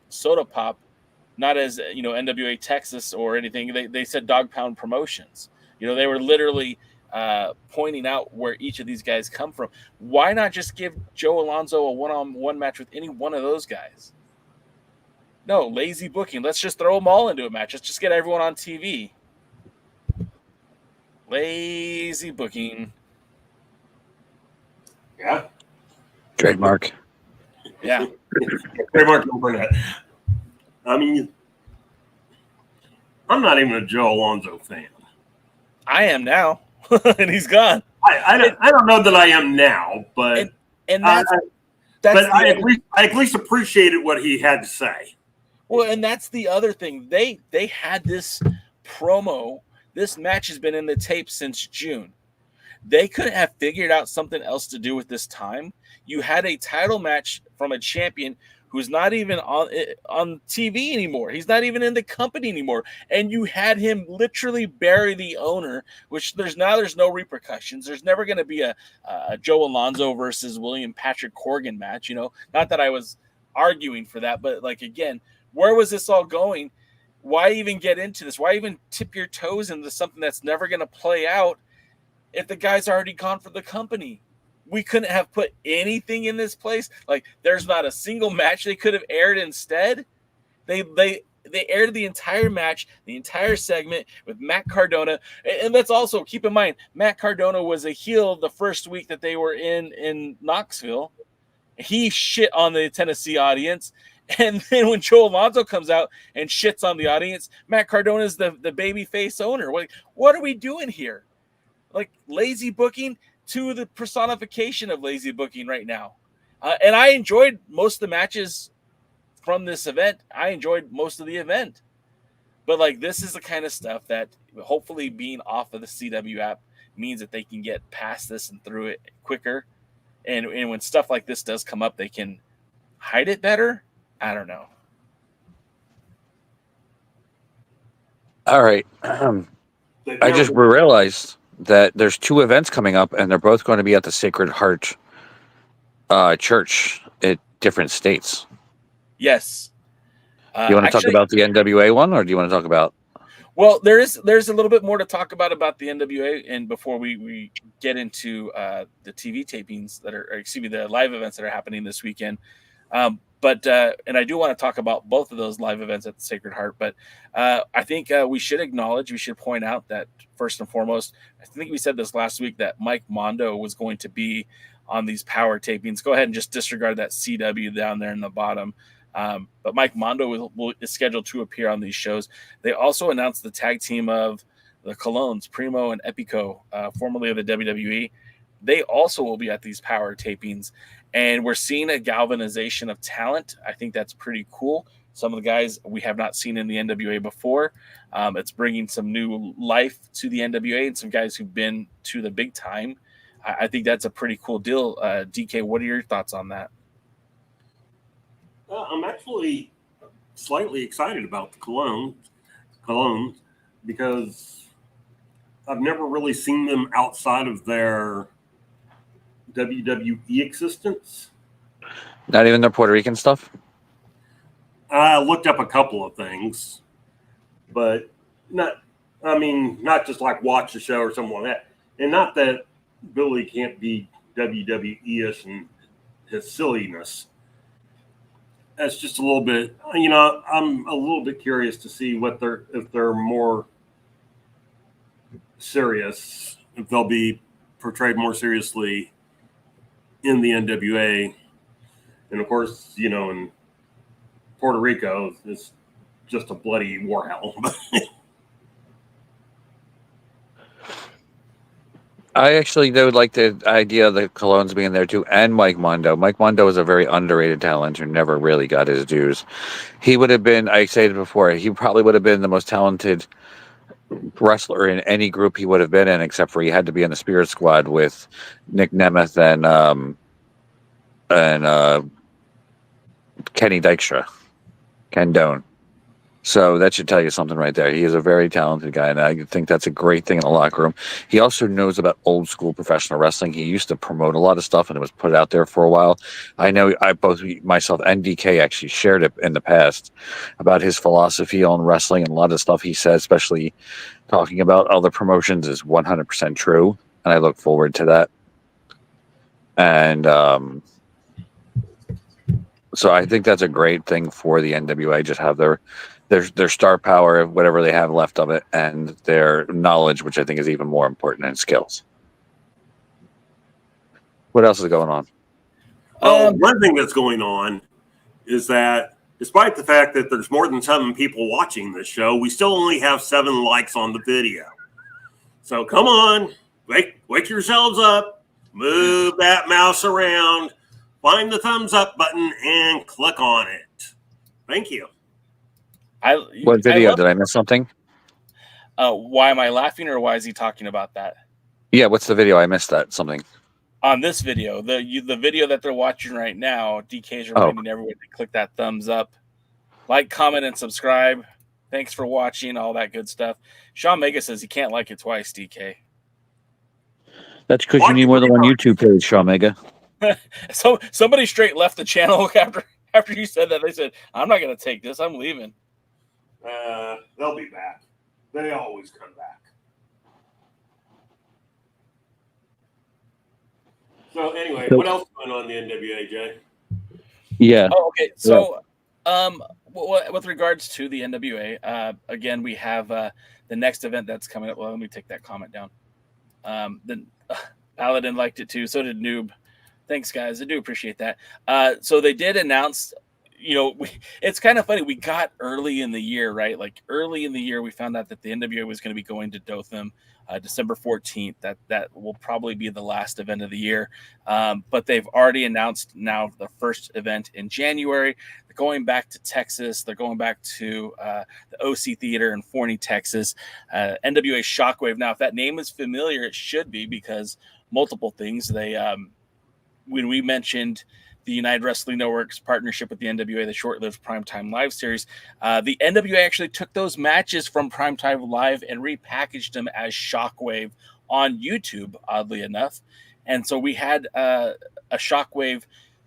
Soda Pop, not as NWA Texas or anything. They said Dog Pound Promotions. They were literally pointing out where each of these guys come from. Why not just give Joe Alonzo a one-on-one match with any one of those guys? No, lazy booking. Let's just throw them all into a match. Let's just get everyone on TV. Lazy booking. Yeah. Trademark. Yeah. Trademark for that. I mean, I'm not even a Joe Alonzo fan. I am now, and he's gone. I don't know that I am now, but that's I at least appreciated what he had to say. Well, and that's the other thing. They had this promo. This match has been in the tape since June. They couldn't have figured out something else to do with this time. You had a title match from a champion who's not even on TV anymore. He's not even in the company anymore. And you had him literally bury the owner, which there's no repercussions. There's never going to be a Joe Alonzo versus William Patrick Corgan match. Not that I was arguing for that, but like, again, where was this all going? Why even get into this? Why even tip your toes into something that's never going to play out if the guy's already gone for the company? We couldn't have put anything in this place. Like, there's not a single match they could have aired instead. They aired the entire match, the entire segment with Matt Cardona. And let's also keep in mind, Matt Cardona was a heel the first week that they were in Knoxville. He shit on the Tennessee audience. And then when Joe Alonzo comes out and shits on the audience, Matt Cardona is the babyface owner. What are we doing here? Like, lazy booking to the personification of lazy booking right now. And I enjoyed most of the matches from this event. I enjoyed most of the event. But, like, this is the kind of stuff that hopefully being off of the CW app means that they can get past this and through it quicker. And when stuff like this does come up, they can hide it better. I don't know. All right. I just realized that there's 2 events coming up, and they're both going to be at the Sacred Heart Church at different states. Yes. Do you want to talk about the NWA one, or do you want to talk about? Well, there's a little bit more to talk about the NWA, and before we get into the TV tapings the live events that are happening this weekend. But I do want to talk about both of those live events at the Sacred Heart. But I think we should point out that first and foremost, I think we said this last week, that Mike Mondo was going to be on these power tapings. Go ahead and just disregard that CW down there in the bottom. But Mike Mondo is scheduled to appear on these shows. They also announced the tag team of the Colognes, Primo and Epico, formerly of the WWE. They also will be at these power tapings. And we're seeing a galvanization of talent. I think that's pretty cool. Some of the guys we have not seen in the NWA before. It's bringing some new life to the NWA and some guys who've been to the big time. I think that's a pretty cool deal. DK, what are your thoughts on that? I'm actually slightly excited about the Colognes because I've never really seen them outside of their WWE existence. Not even their Puerto Rican stuff? I looked up a couple of things, but not just like watch the show or something like that. And not that Billy can't be WWE-ish and his silliness. That's just a little bit, I'm a little bit curious to see if they're more serious, if they'll be portrayed more seriously in the NWA. And of course, in Puerto Rico, it's just a bloody war hell. I actually would like the idea of the Colognes being there too, and Mike Mondo. Mike Mondo is a very underrated talent who never really got his dues. He would have been, I said it before, he probably would have been the most talented wrestler in any group he would have been in, except for he had to be in the Spirit Squad with Nick Nemeth and Kenny Dykstra, Ken Doane. So that should tell you something right there. He is a very talented guy, and I think that's a great thing in the locker room. He also knows about old school professional wrestling. He used to promote a lot of stuff, and it was put out there for a while. I know both myself and DK actually shared it in the past about his philosophy on wrestling, and a lot of stuff he says, especially talking about other promotions, is 100% true, and I look forward to that. And so I think that's a great thing for the NWA. Just have their star power, whatever they have left of it, and their knowledge, which I think is even more important, and skills. What else is going on? One thing that's going on is that despite the fact that there's more than 7 people watching this show, we still only have 7 likes on the video. So come on, wake yourselves up, move that mouse around, find the thumbs up button, and click on it. Thank you. What video? Did I miss something? Why am I laughing, or why is he talking about that? Yeah, what's the video? I missed that. Something. On this video, the video that they're watching right now, DK's reminding everyone to click that thumbs up, like, comment, and subscribe. Thanks for watching, all that good stuff. Sean Mega says he can't like it twice, DK. That's because you need more than one YouTube page, Sean Mega. So somebody straight left the channel after you said that. They said, I'm not going to take this. I'm leaving. They'll be back. They always come back. So anyway, what else is going on in the NWA, Jay? Yeah. Oh, okay. So, with regards to the NWA, again, we have the next event that's coming up. Well, let me take that comment down. Paladin liked it too. So did Noob. Thanks, guys. I do appreciate that. So they did announce, it's kind of funny. We got early in the year, right? Like early in the year, we found out that the NWA was going to be going to Dothan December 14th. That will probably be the last event of the year. But they've already announced now the first event in January. They're going back to Texas. They're going back to the OC Theater in Forney, Texas. NWA Shockwave. Now, if that name is familiar, it should be, because multiple things. They when we mentioned the United Wrestling Network's partnership with the NWA, the short-lived Primetime Live series, the NWA actually took those matches from Primetime Live and repackaged them as Shockwave on YouTube, oddly enough. And so we had a Shockwave,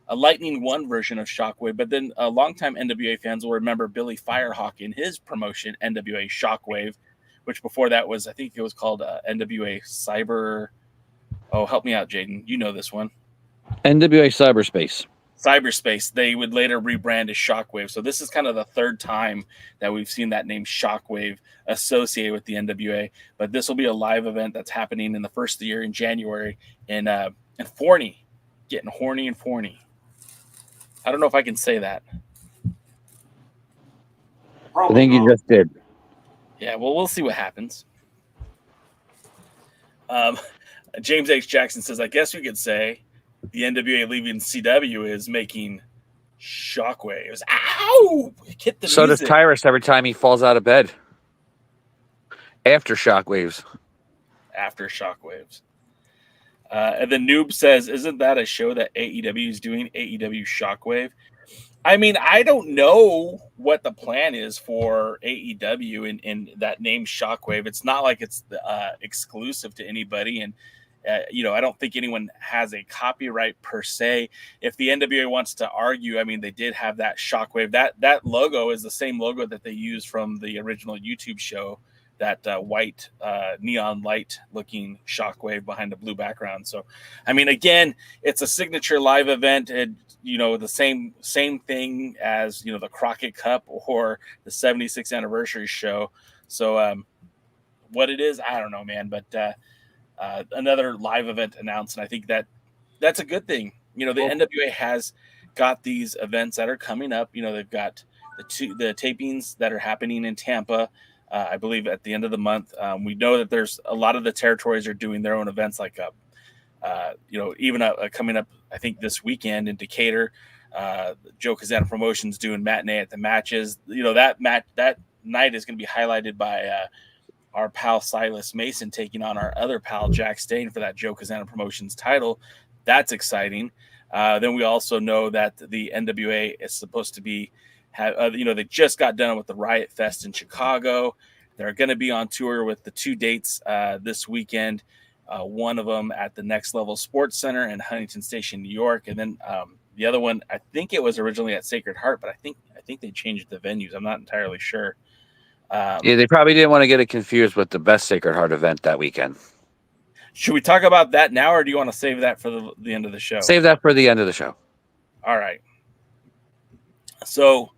a Lightning One version of Shockwave, but then longtime NWA fans will remember Billy Firehawk in his promotion, NWA Shockwave, which before that was, I think it was called NWA Cyber. Oh, help me out, Jaden. You know this one. NWA Cyberspace. They would later rebrand as Shockwave. So this is kind of the third time that we've seen that name Shockwave associated with the NWA. But this will be a live event that's happening in the first of the year in January in Forney. Getting horny and Forney. I don't know if I can say that. I think you just did. Yeah, well, we'll see what happens. James H. Jackson says, I guess we could say the NWA leaving CW is making shockwaves. Ow! Hit the So music. does Tyrus every time he falls out of bed. After shockwaves. After shockwaves. And then Noob says, isn't that a show that AEW is doing? AEW Shockwave? I mean, I don't know what the plan is for AEW in that name Shockwave. It's not like it's exclusive to anybody. And I don't think anyone has a copyright per se. If the NWA wants to argue, I mean, they did have that Shockwave. That logo is the same logo that they used from the original YouTube show, that white neon light looking Shockwave behind the blue background. So, I mean, again, it's a signature live event. And, the same thing as, the Crockett Cup or the 76th anniversary show. So what it is, I don't know, man, but another live event announced, and I think that's a good thing. The NWA has got these events that are coming up. They've got the tapings that are happening in Tampa, I believe at the end of the month. We know that there's a lot of the territories are doing their own events, like even coming up, I think this weekend in Decatur, Joe Kazana Promotions doing matinee at the matches. That night is going to be highlighted by our pal Silas Mason taking on our other pal Jack Stain for that Joe Kazana Promotions title. That's exciting. Then we also know that the NWA is supposed to be, they just got done with the Riot Fest in Chicago. They're going to be on tour with the two dates this weekend. One of them at the Next Level Sports Center in Huntington Station, New York, and then the other one, I think it was originally at Sacred Heart, but I think they changed the venues. I'm not entirely sure. They probably didn't want to get it confused with the best Sacred Heart event that weekend. Should we talk about that now, or do you want to save that for the end of the show? Save that for the end of the show. All right. So,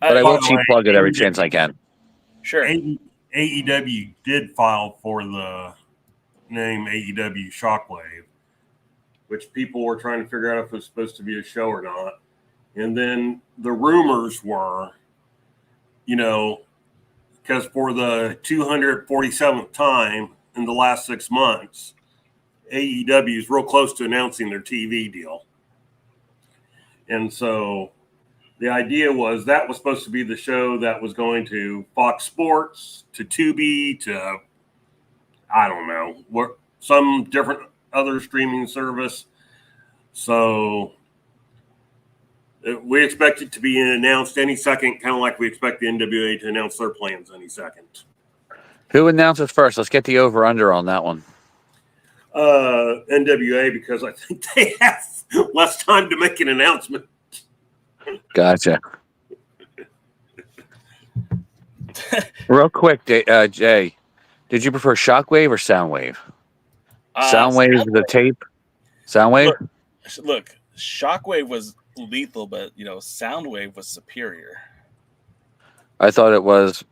but I will cheap plug it every chance I can. Sure. AEW did file for the name AEW Shockwave, which people were trying to figure out if it was supposed to be a show or not. And then the rumors were, because for the 247th time in the last 6 months, AEW is real close to announcing their TV deal. And so the idea was that was supposed to be the show that was going to Fox Sports, to Tubi, to, I don't know, some different other streaming service. So we expect it to be announced any second, kind of like we expect the NWA to announce their plans any second. Who announces first? Let's get the over-under on that one. NWA, because I think they have less time to make an announcement. Gotcha. Real quick, Jay, did you prefer Shockwave or Soundwave? Soundwave is the tape. Soundwave? Look, Shockwave was lethal, but Soundwave was superior. I thought it was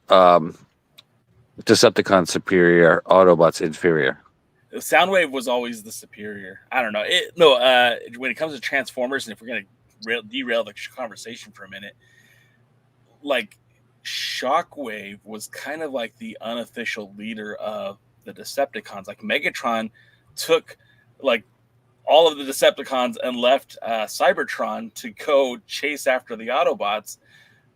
Decepticon superior, Autobots inferior. Soundwave was always the superior. I don't know. When it comes to Transformers, and if we're going to derail the conversation for a minute, like Shockwave was kind of like the unofficial leader of the Decepticons. Like Megatron took like all of the Decepticons and left Cybertron to go chase after the Autobots,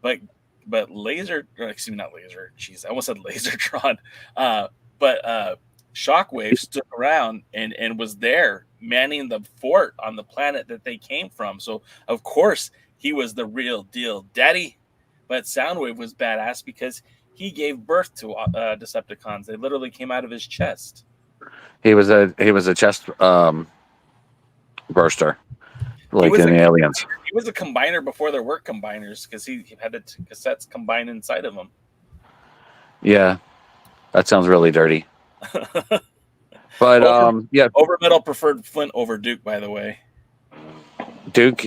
but not Laser. Jeez, I almost said Lasertron. But Shockwave stood around and was there manning the fort on the planet that they came from. So of course he was the real deal daddy. But Soundwave was badass because he gave birth to Decepticons. They literally came out of his chest. He was a chest burster, like in Aliens. He was a combiner before there were combiners because he had the cassettes combined inside of him. Yeah, that sounds really dirty. But yeah, Overmetal preferred Flint over Duke, by the way. Duke,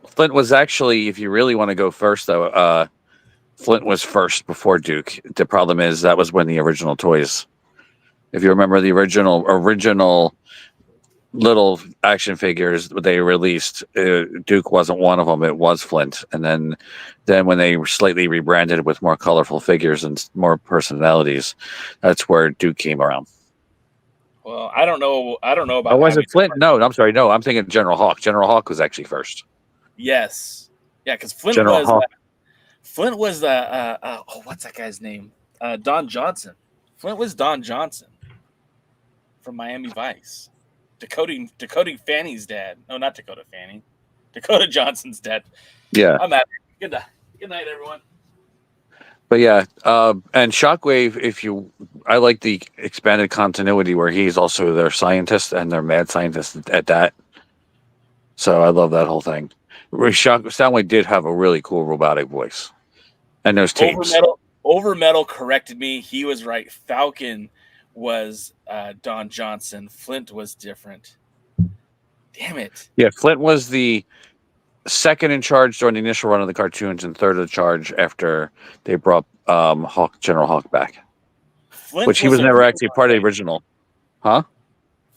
Flint was actually, if you really want to go first, though, Flint was first before Duke. The problem is that was when the original toys. If you remember the original little action figures they released, Duke wasn't one of them. It was Flint. And then when they slightly rebranded with more colorful figures and more personalities, that's where Duke came around. Well, I don't know about. Oh, was it Flint? No, I'm sorry. No, I'm thinking General Hawk. General Hawk was actually first. Yes. Yeah, because Flint General Hawk. Flint was what's that guy's name? Don Johnson. Flint was Don Johnson from Miami Vice. Decoding Fanny's dad. No, not Dakota Fanny. Dakota Johnson's dad. Yeah. I'm out. Good night, everyone. But yeah, and Shockwave, I like the expanded continuity where he's also their scientist and their mad scientist at that. So I love that whole thing. Soundwave did have a really cool robotic voice. And those tapes. Overmetal corrected me. He was right. Falcon was Don Johnson. Flint was different. Damn it. Yeah, Flint was the second in charge during the initial run of the cartoons and third in charge after they brought General Hawk back. Which he was never actually part of the original. Huh?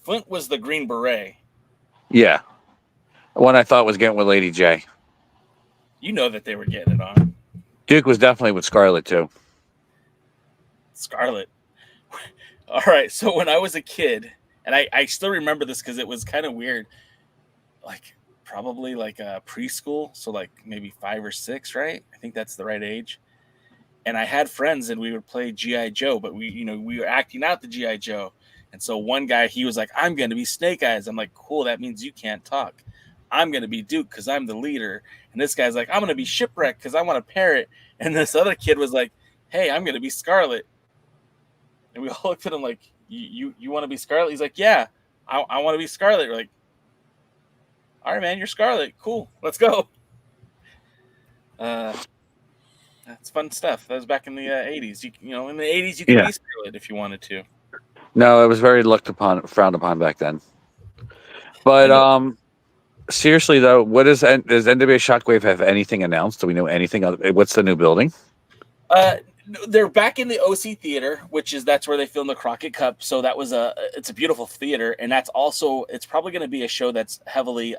Flint was the Green Beret. Yeah. One I thought was getting with Lady J. You know that they were getting it on. Duke was definitely with Scarlet, too. Scarlet. All right, so when I was a kid, and I still remember this because it was kind of weird, like probably like preschool, so like maybe 5 or 6, right? I think that's the right age. And I had friends, and we would play G.I. Joe, but we were acting out the G.I. Joe. And so one guy, he was like, I'm going to be Snake Eyes. I'm like, cool, that means you can't talk. I'm going to be Duke because I'm the leader. And this guy's like, I'm going to be Shipwreck because I want a parrot. And this other kid was like, hey, I'm going to be Scarlet. And we all looked at him like, you want to be Scarlet? He's like, yeah, I want to be Scarlet. We're like, all right, man, you're Scarlet. Cool, let's go. That's fun stuff. That was back in the 80s. In the 80s, you could be Scarlet if you wanted to. No, it was very frowned upon back then. But seriously though, does NWA Shockwave have anything announced? Do we know anything? What's the new building? They're back in the OC Theater, that's where they filmed the Crockett Cup. So that was it's a beautiful theater, and it's probably going to be a show that's heavily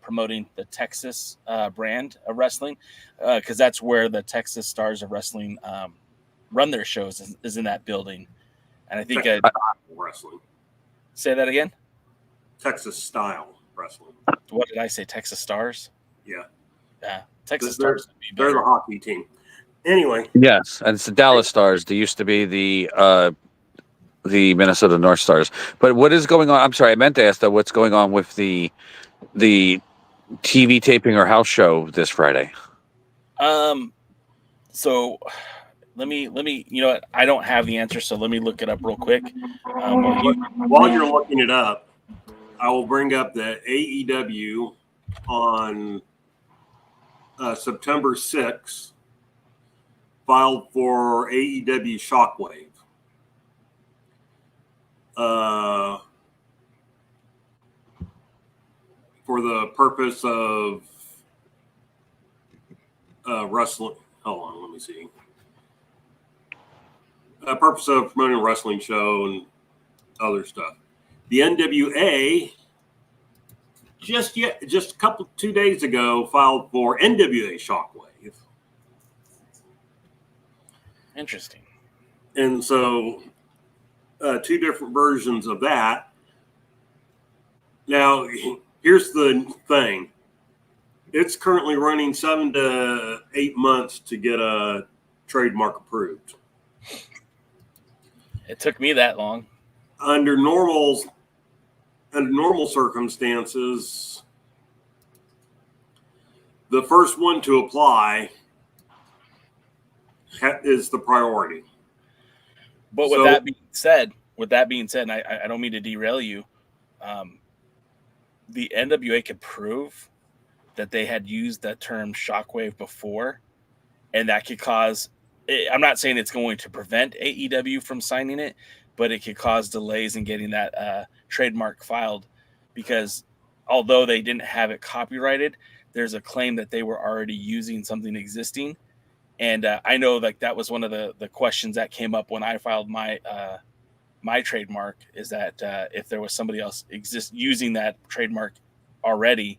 promoting the Texas brand of wrestling, because that's where the Texas Stars of Wrestling run their shows is in that building. And I think wrestling. Say that again. Texas style wrestling. What did I say? Texas Stars? Yeah. Yeah. Texas Stars. They're the hockey team. Anyway. Yes, and it's the Dallas Stars. They used to be the the Minnesota North Stars. But what is going on? I'm sorry, I meant to ask though, what's going on with the TV taping or house show this Friday? So let me, you know what? I don't have the answer, so let me look it up real quick. While you're looking it up, I will bring up that AEW on September 6th filed for AEW Shockwave. For the purpose of wrestling. Hold on, let me see. Purpose of promoting a wrestling show and other stuff. The NWA just 2 days ago filed for NWA Shockwave. Interesting. And so 2 different versions of that. Now, here's the thing. It's currently running 7 to 8 months to get a trademark approved. It took me that long. Under normal circumstances, the first one to apply is the priority. But with that being said, and I don't mean to derail you, the NWA could prove that they had used that term shockwave before, and that could cause, I'm not saying it's going to prevent AEW from signing it, but it could cause delays in getting that trademark filed, because although they didn't have it copyrighted, there's a claim that they were already using something existing. And I know like that was one of the questions that came up when I filed my trademark, is that if there was somebody else using that trademark already,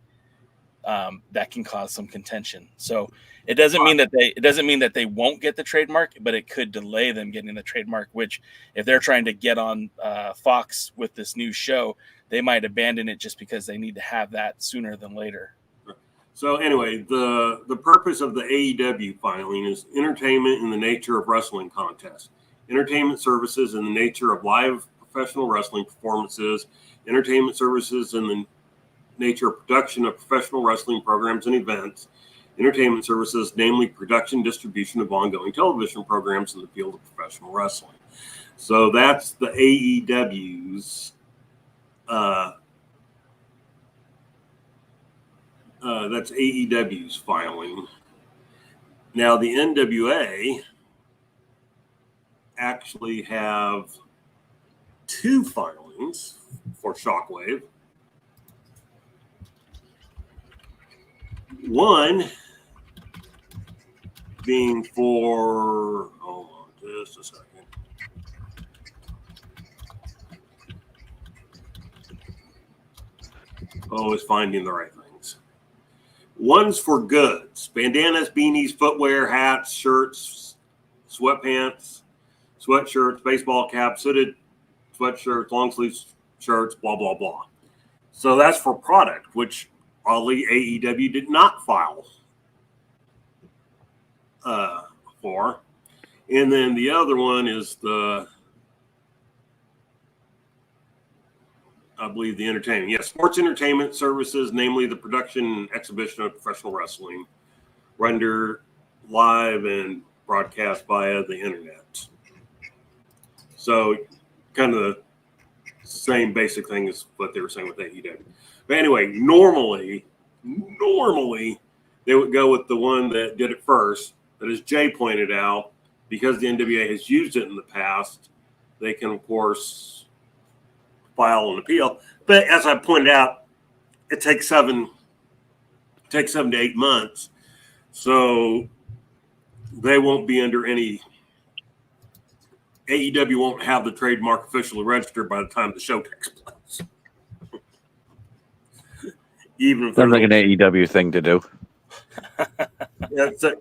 that can cause some contention. So it doesn't mean that they won't get the trademark, but it could delay them getting the trademark, which if they're trying to get on Fox with this new show, they might abandon it just because they need to have that sooner than later. So anyway, the purpose of the AEW filing is entertainment in the nature of wrestling contests, entertainment services in the nature of live professional wrestling performances, entertainment services in the nature of production of professional wrestling programs and events, entertainment services, namely production, distribution of ongoing television programs in the field of professional wrestling. So that's the AEW's that's AEW's filing. Now the NWA actually have 2 filings for Shockwave. One being for, hold on just a second. Always finding the right things. One's for goods: bandanas, beanies, footwear, hats, shirts, sweatpants, sweatshirts, baseball caps, hooded sweatshirts, long sleeve shirts, blah, blah, blah. So that's for product, which oddly AEW did not file for. And then the other one is I believe the entertainment. Yes, sports entertainment services, namely the production and exhibition of professional wrestling, rendered live and broadcast via the internet. So kind of the same basic thing as what they were saying with AEW. But anyway, normally they would go with the one that did it first. But as Jay pointed out, because the NWA has used it in the past, they can, of course, file an appeal. But as I pointed out, it takes 7 to 8 months. So they won't be under any, AEW won't have the trademark officially registered by the time the show takes place. Even if Sounds like an AEW thing to do. Yeah, so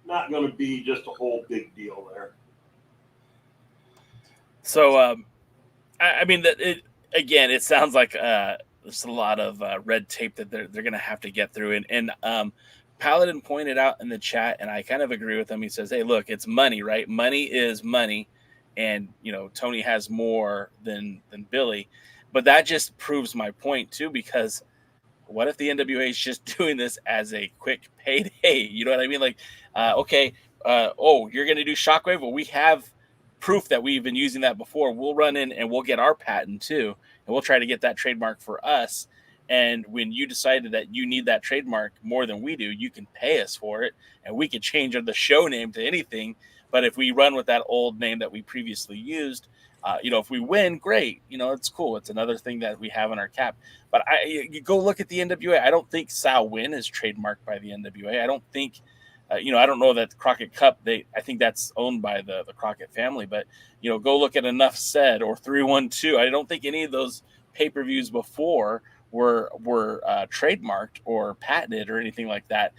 not going to be just a whole big deal there. So, I mean, it sounds like there's a lot of red tape that they're going to have to get through. And Paladin pointed out in the chat, and I kind of agree with him. He says, hey, look, it's money, right? Money is money. And, Tony has more than Billy. But that just proves my point, too, because what if the NWA is just doing this as a quick payday? You know what I mean? Like, you're going to do Shockwave? Well, we have proof that we've been using that before. We'll run in and we'll get our patent, too. And we'll try to get that trademark for us. And when you decided that you need that trademark more than we do, you can pay us for it, and we could change the show name to anything. But if we run with that old name that we previously used, if we win, great. It's cool. It's another thing that we have in our cap. But you go look at the NWA. I don't think Sal Win is trademarked by the NWA. I don't think, I don't know that the Crockett Cup. I think that's owned by the Crockett family. But go look at Enough Said or 312. I don't think any of those pay-per-views before were trademarked or patented or anything like that.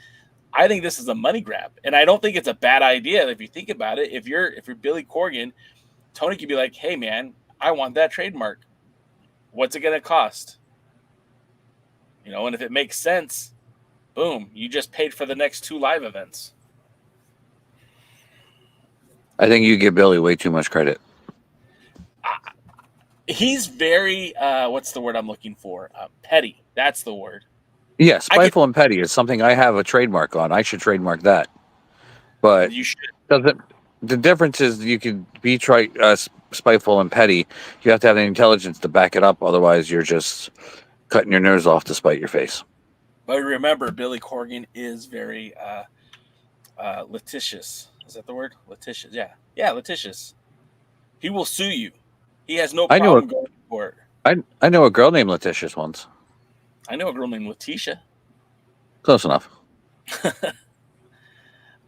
I think this is a money grab, and I don't think it's a bad idea if you think about it. If you're Billy Corgan, Tony could be like, "Hey, man, I want that trademark. What's it going to cost?" And if it makes sense, boom, you just paid for the next 2 live events. I think you give Billy way too much credit. He's very, what's the word I'm looking for? Petty. That's the word. Yeah, spiteful and petty is something I have a trademark on. I should trademark that. But you should. The difference is you can be spiteful and petty. You have to have the intelligence to back it up. Otherwise, you're just cutting your nose off to spite your face. But remember, Billy Corgan is very litigious. Is that the word? Litigious. Yeah, litigious. He will sue you. He has no problem going to court. I know a girl named Letitia once. I know a girl named Letitia. Close enough.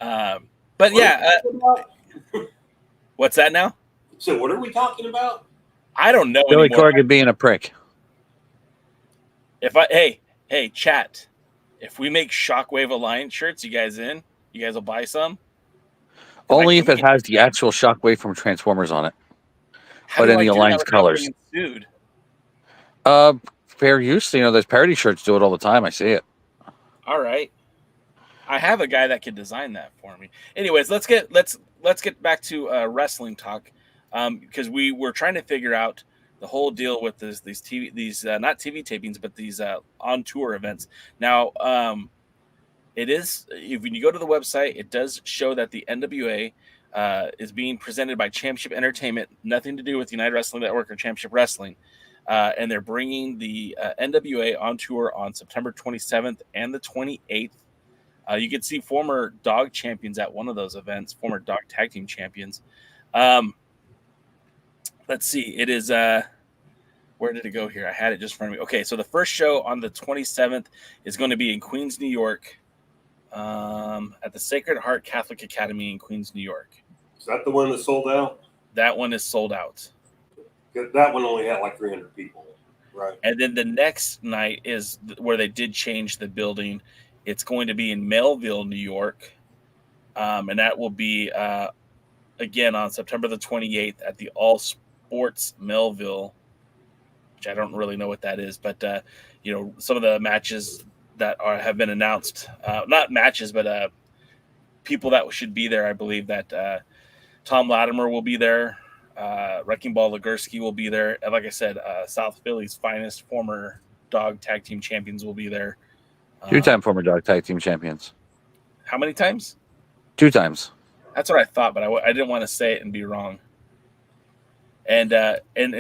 But yeah, what's that now? So what are we talking about? I don't know. Billy Corgan being a prick. Hey, chat. If we make Shockwave Alliance shirts, you guys in? You guys will buy some? Only if it has the actual Shockwave from Transformers on it. But in the Alliance colors. Sued? Fair use. Those parody shirts do it all the time. I see it. All right. I have a guy that could design that for me. Anyways, let's get back to wrestling talk, because we were trying to figure out the whole deal with these not TV tapings, but these on tour events. Now, it is, when you go to the website, it does show that the NWA is being presented by Championship Entertainment, nothing to do with United Wrestling Network or Championship Wrestling. And they're bringing the NWA on tour on September 27th and the 28th. You can see former dog champions at one of those events, former dog tag team champions. Let's see. It is, where did it go here? I had it just in front of me. Okay, so the first show on the 27th is going to be in Queens, New York, at the Sacred Heart Catholic Academy in Queens, New York. Is that the one that sold out? That one is sold out. That one only had like 300 people, right? And then the next night is where they did change the building. It's going to be in Melville, New York, and that will be, again, on September the 28th at the All Sports Melville, which I don't really know what that is, but, some of the matches that have been announced, not matches, but people that should be there. I believe that Tom Latimer will be there. Wrecking Ball Legursky will be there. And like I said, South Philly's finest former dog tag team champions will be there. 2-time former dog tag team champions. How many times? 2 times. That's what I thought, but I didn't want to say it and be wrong. And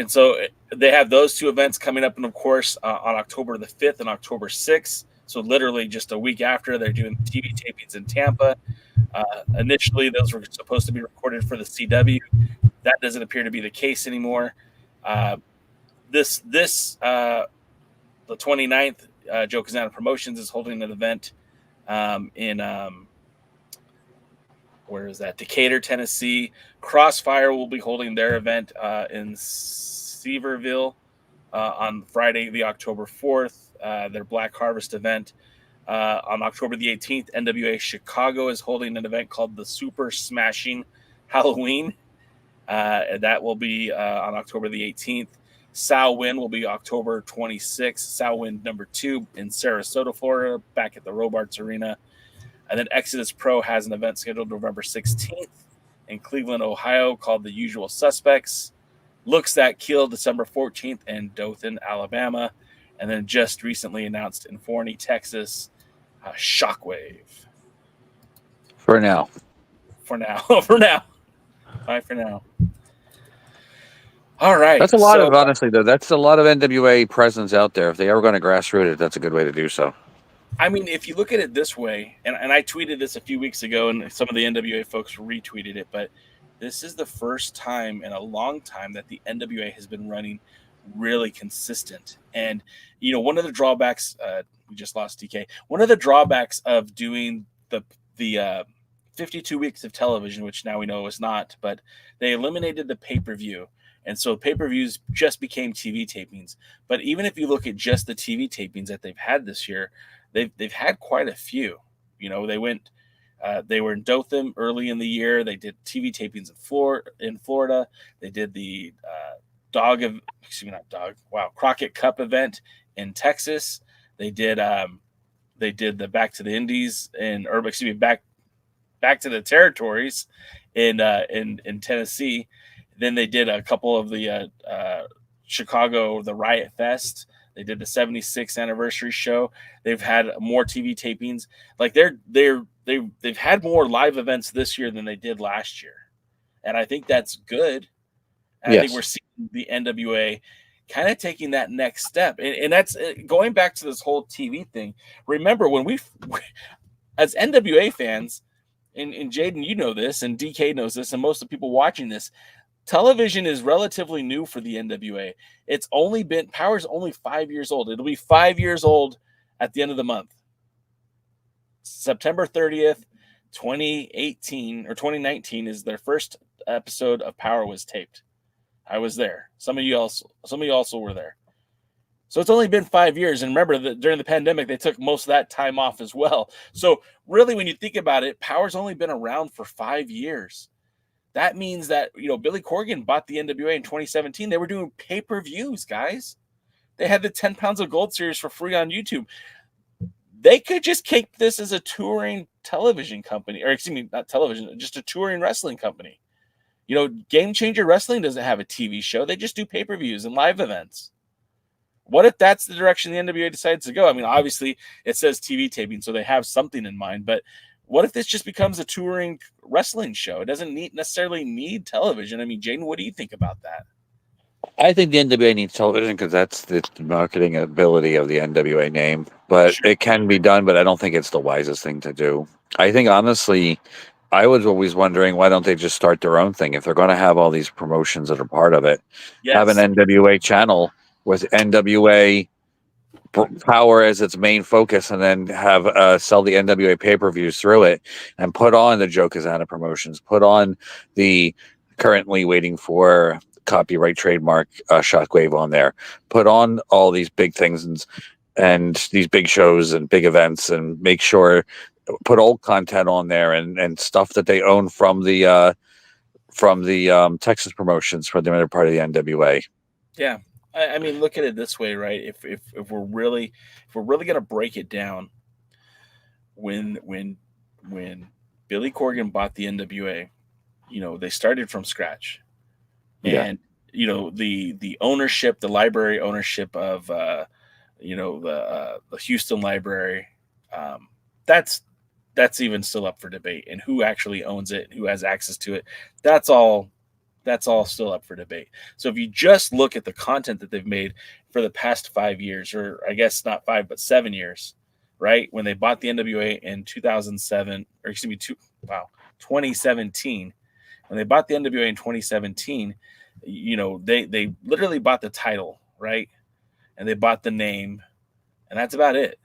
so they have those 2 events coming up, and of course on October the 5th and October 6th. So literally just a week after, they're doing TV tapings in Tampa. Initially, those were supposed to be recorded for the CW. That doesn't appear to be the case anymore. The 29th, Joe Kazana Promotions is holding an event in where is that? Decatur, Tennessee. Crossfire will be holding their event in Sevierville on Friday, the October 4th. Their Black Harvest event. On October the 18th, NWA Chicago is holding an event called the Super Smashing Halloween. That will be on October the 18th. Sal Win will be October 26th. Sal Win number 2 in Sarasota, Florida, back at the Robarts Arena. And then Exodus Pro has an event scheduled November 16th in Cleveland, Ohio, called The Usual Suspects. Looks That Kill December 14th in Dothan, Alabama. And then just recently announced in Forney, Texas, Shockwave. For now. For now. For now. Bye for now. All right. That's a lot of, honestly, though, that's a lot of NWA presence out there. If they ever going to grassroot it, that's a good way to do so. I mean, if you look at it this way, and I tweeted this a few weeks ago, and some of the NWA folks retweeted it, but this is the first time in a long time that the NWA has been running really consistent. And, you know, one of the drawbacks, we just lost DK, one of the drawbacks of doing the 52 weeks of television, which now we know is not, but they eliminated the pay-per-view. And so pay-per-views just became TV tapings. But even if you look at just the TV tapings that they've had this year, they've had quite a few. You know, they were in Dothan early in the year. They did TV tapings in Florida. They did the Crockett Cup event in Texas. They did the Back to the Indies back to the territories in Tennessee. Then they did a couple of the Chicago, the Riot Fest. They did the 76th anniversary show. They've had more TV tapings. Like they've had more live events this year than they did last year, and I think that's good. And yes. I think we're seeing the NWA kind of taking that next step, and that's going back to this whole TV thing. Remember when we, as NWA fans, and Jaden, you know this, and DK knows this, and most of the people watching this. Television is relatively new for the NWA. Power's only 5 years old. It'll be 5 years old at the end of the month. September 30th, 2018 or 2019 is their first episode of Power was taped. I was there. Some of you also were there. So it's only been 5 years. And remember that during the pandemic, they took most of that time off as well. So really, when you think about it, Power's only been around for 5 years. That means that, you know, Billy Corgan bought the NWA in 2017. They were doing pay-per-views, guys. They had the 10 Pounds of Gold series for free on YouTube. They could just keep this as a touring television company, or excuse me, not television, just a touring wrestling company. You know, Game Changer Wrestling doesn't have a TV show. They just do pay-per-views and live events. What if that's the direction the NWA decides to go? I mean, obviously it says TV taping, so they have something in mind, but what if this just becomes a touring wrestling show? It doesn't necessarily need television. I mean, Jaden, what do you think about that? I think the NWA needs television because that's the marketing ability of the NWA name. But sure, it can be done, but I don't think it's the wisest thing to do. I think, honestly, I was always wondering, why don't they just start their own thing? If they're going to have all these promotions that are part of it, have an NWA channel with NWA Power as its main focus, and then have sell the NWA pay-per-views through it, and put on the Joe Kazana promotions, put on the currently waiting for copyright trademark Shockwave on there, put on all these big things and these big shows and big events, and make sure put old content on there and stuff that they own from the Texas promotions for the other part of the NWA. Yeah. I mean, look at it this way, right? If we're really going to break it down, when Billy Corgan bought the NWA, you know, they started from scratch, and you know the ownership, the library ownership of the Houston library, that's even still up for debate, and who actually owns it, who has access to it, that's all still up for debate. So if you just look at the content that they've made for the past 5 years, or I guess not 5, but 7 years, right? When they bought the NWA in 2017, when they bought the NWA in 2017, you know, they literally bought the title, right? And they bought the name, and that's about it.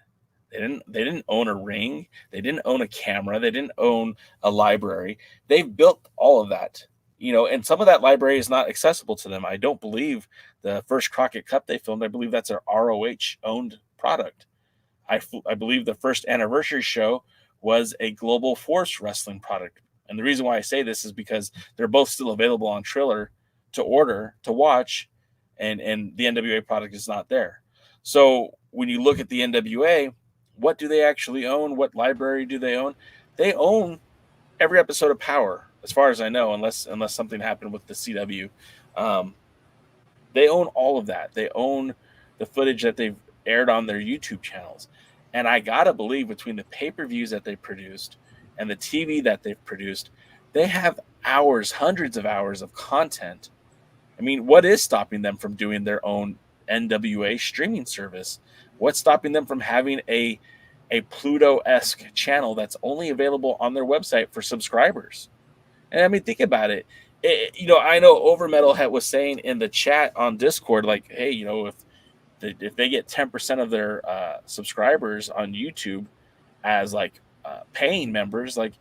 They didn't own a ring. They didn't own a camera. They didn't own a library. They've built all of that. You know, and some of that library is not accessible to them. I don't believe the first Crockett Cup they filmed, I believe that's an ROH-owned product. I believe the first anniversary show was a Global Force wrestling product. And the reason why I say this is because they're both still available on Triller to order, to watch, and the NWA product is not there. So when you look at the NWA, what do they actually own? What library do they own? They own every episode of Power, as far as I know, unless something happened with the CW. They own all of that. They own the footage that they've aired on their YouTube channels. And I gotta believe between the pay-per-views that they produced and the TV that they've produced, they have hours, hundreds of hours of content. I mean, what is stopping them from doing their own NWA streaming service? What's stopping them from having a Pluto-esque channel that's only available on their website for subscribers? And I mean, think about it. I know Overmetal was saying in the chat on Discord, like, hey, if they get 10% of their subscribers on YouTube as like paying members, like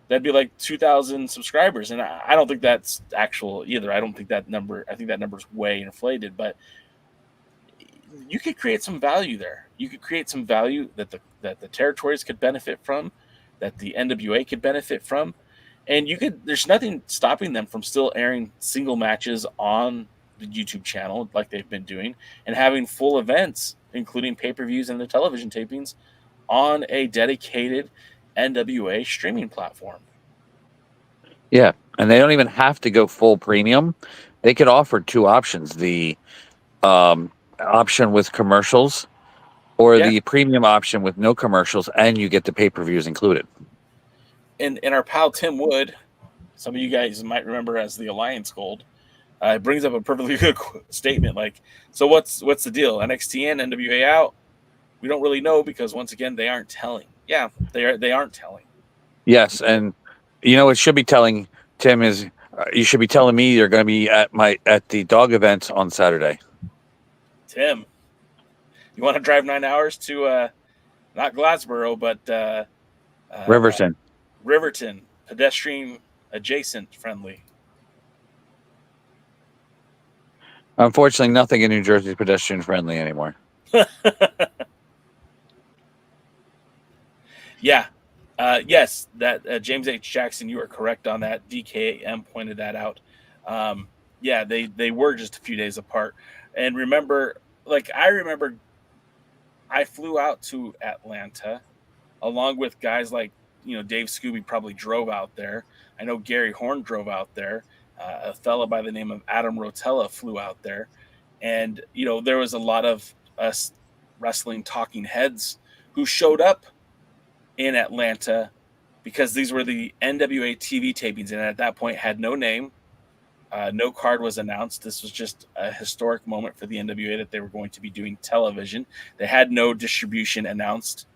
that'd be like 2,000 subscribers. And I don't think that's actual either. I think that number's way inflated, but you could create some value there. You could create some value that the territories could benefit from, that the NWA could benefit from. And there's nothing stopping them from still airing single matches on the YouTube channel like they've been doing, and having full events, including pay-per-views and the television tapings, on a dedicated NWA streaming platform. Yeah, and they don't even have to go full premium. They could offer two options: the option with commercials, or the premium option with no commercials, and you get the pay-per-views included. And our pal Tim Wood, some of you guys might remember as the Alliance Gold, brings up a perfectly good statement. Like, so what's the deal? NXT and NWA out? We don't really know, because once again, they aren't telling. Yeah, they aren't telling. Yes, and it should be telling Tim is you should be telling me you're going to be at the dog event on Saturday. Tim, you want to drive 9 hours to not Glassboro, but Riverton, pedestrian adjacent friendly. Unfortunately, nothing in New Jersey is pedestrian friendly anymore. Yeah. Yes, that James H. Jackson, you are correct on that. DKM pointed that out. Yeah, they were just a few days apart. And I remember I flew out to Atlanta along with guys like, Dave Scooby probably drove out there. I know Gary Horn drove out there. A fella by the name of Adam Rotella flew out there. And, there was a lot of us wrestling talking heads who showed up in Atlanta because these were the NWA TV tapings. And at that point had no name. No card was announced. This was just a historic moment for the NWA that they were going to be doing television. They had no distribution announced.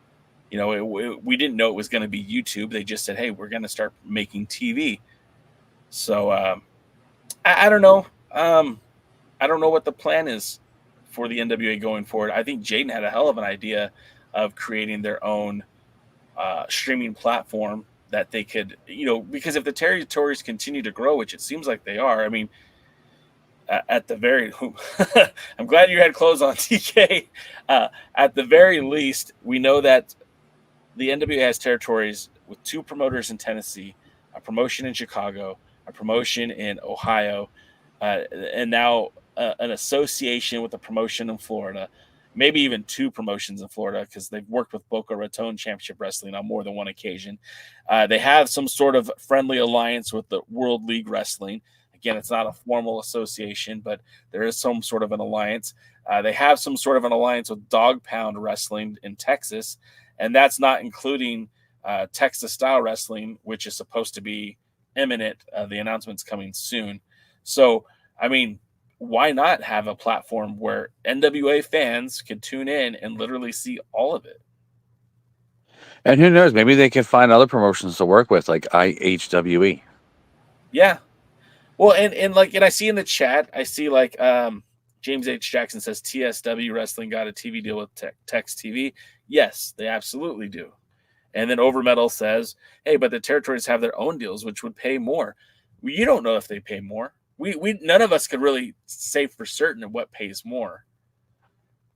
We didn't know it was going to be YouTube. They just said, hey, we're going to start making TV. So I don't know. I don't know what the plan is for the NWA going forward. I think Jaden had a hell of an idea of creating their own streaming platform that they could, because if the territories continue to grow, which it seems like they are, I mean, at the very, I'm glad you had clothes on, TK. At the very least, we know that the NWA has territories with 2 promoters in Tennessee, a promotion in Chicago, a promotion in Ohio, and now an association with a promotion in Florida, maybe even 2 promotions in Florida, because they've worked with Boca Raton Championship Wrestling on more than one occasion. They have some sort of friendly alliance with the World League Wrestling. Again, it's not a formal association, but there is some sort of an alliance. They have some sort of an alliance with Dog Pound Wrestling in Texas, and that's not including Texas Style Wrestling, which is supposed to be imminent. The announcement's coming soon. So, I mean, why not have a platform where NWA fans can tune in and literally see all of it? And who knows? Maybe they can find other promotions to work with, like IHWE. Yeah. Well, and I see in the chat, I see like James H. Jackson says TSW Wrestling got a TV deal with Tex TV. Yes, they absolutely do. And then Overmetal says, hey, but the territories have their own deals, which would pay more. Well, you don't know if they pay more. We none of us could really say for certain what pays more.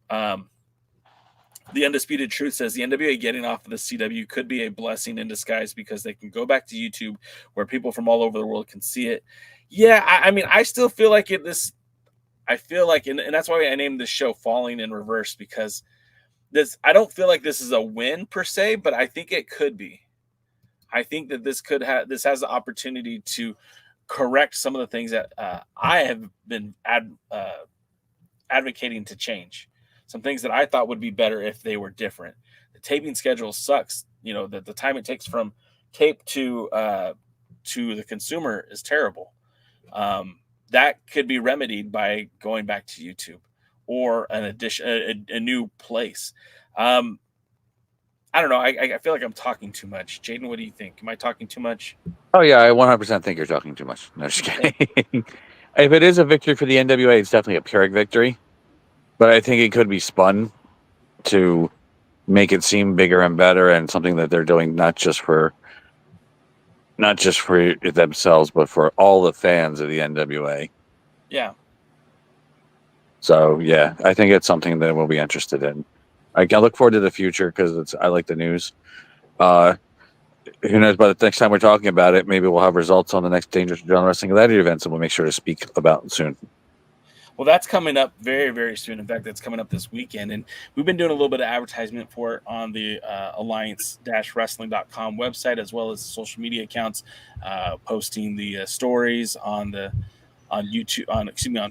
The Undisputed Truth says the NWA getting off of the CW could be a blessing in disguise because they can go back to YouTube where people from all over the world can see it. Yeah, I mean, I still feel like I feel like, and that's why I named this show Falling in Reverse, because I don't feel like this is a win per se, but I think it could be. I think that this has the opportunity to correct some of the things that I have been advocating to change. Some things that I thought would be better if they were different. The taping schedule sucks. The time it takes from tape to the consumer is terrible. That could be remedied by going back to YouTube or a new place. I don't know. I feel like I'm talking too much. Jaden, what do you think? Am I talking too much? Oh yeah, I 100% think you're talking too much. No, just kidding. If it is a victory for the NWA, it's definitely a Pyrrhic victory. But I think it could be spun to make it seem bigger and better, and something that they're doing not just for themselves, but for all the fans of the NWA. Yeah. So yeah, I think it's something that we'll be interested in. I can look forward to the future because I like the news. Who knows? By the next time we're talking about it, maybe we'll have results on the next Dangerous John Wrestling Gladiator events, and we'll make sure to speak about soon. Well, that's coming up very, very soon. In fact, that's coming up this weekend. And we've been doing a little bit of advertisement for it on the alliance-wrestling.com website, as well as social media accounts, posting the stories on YouTube, on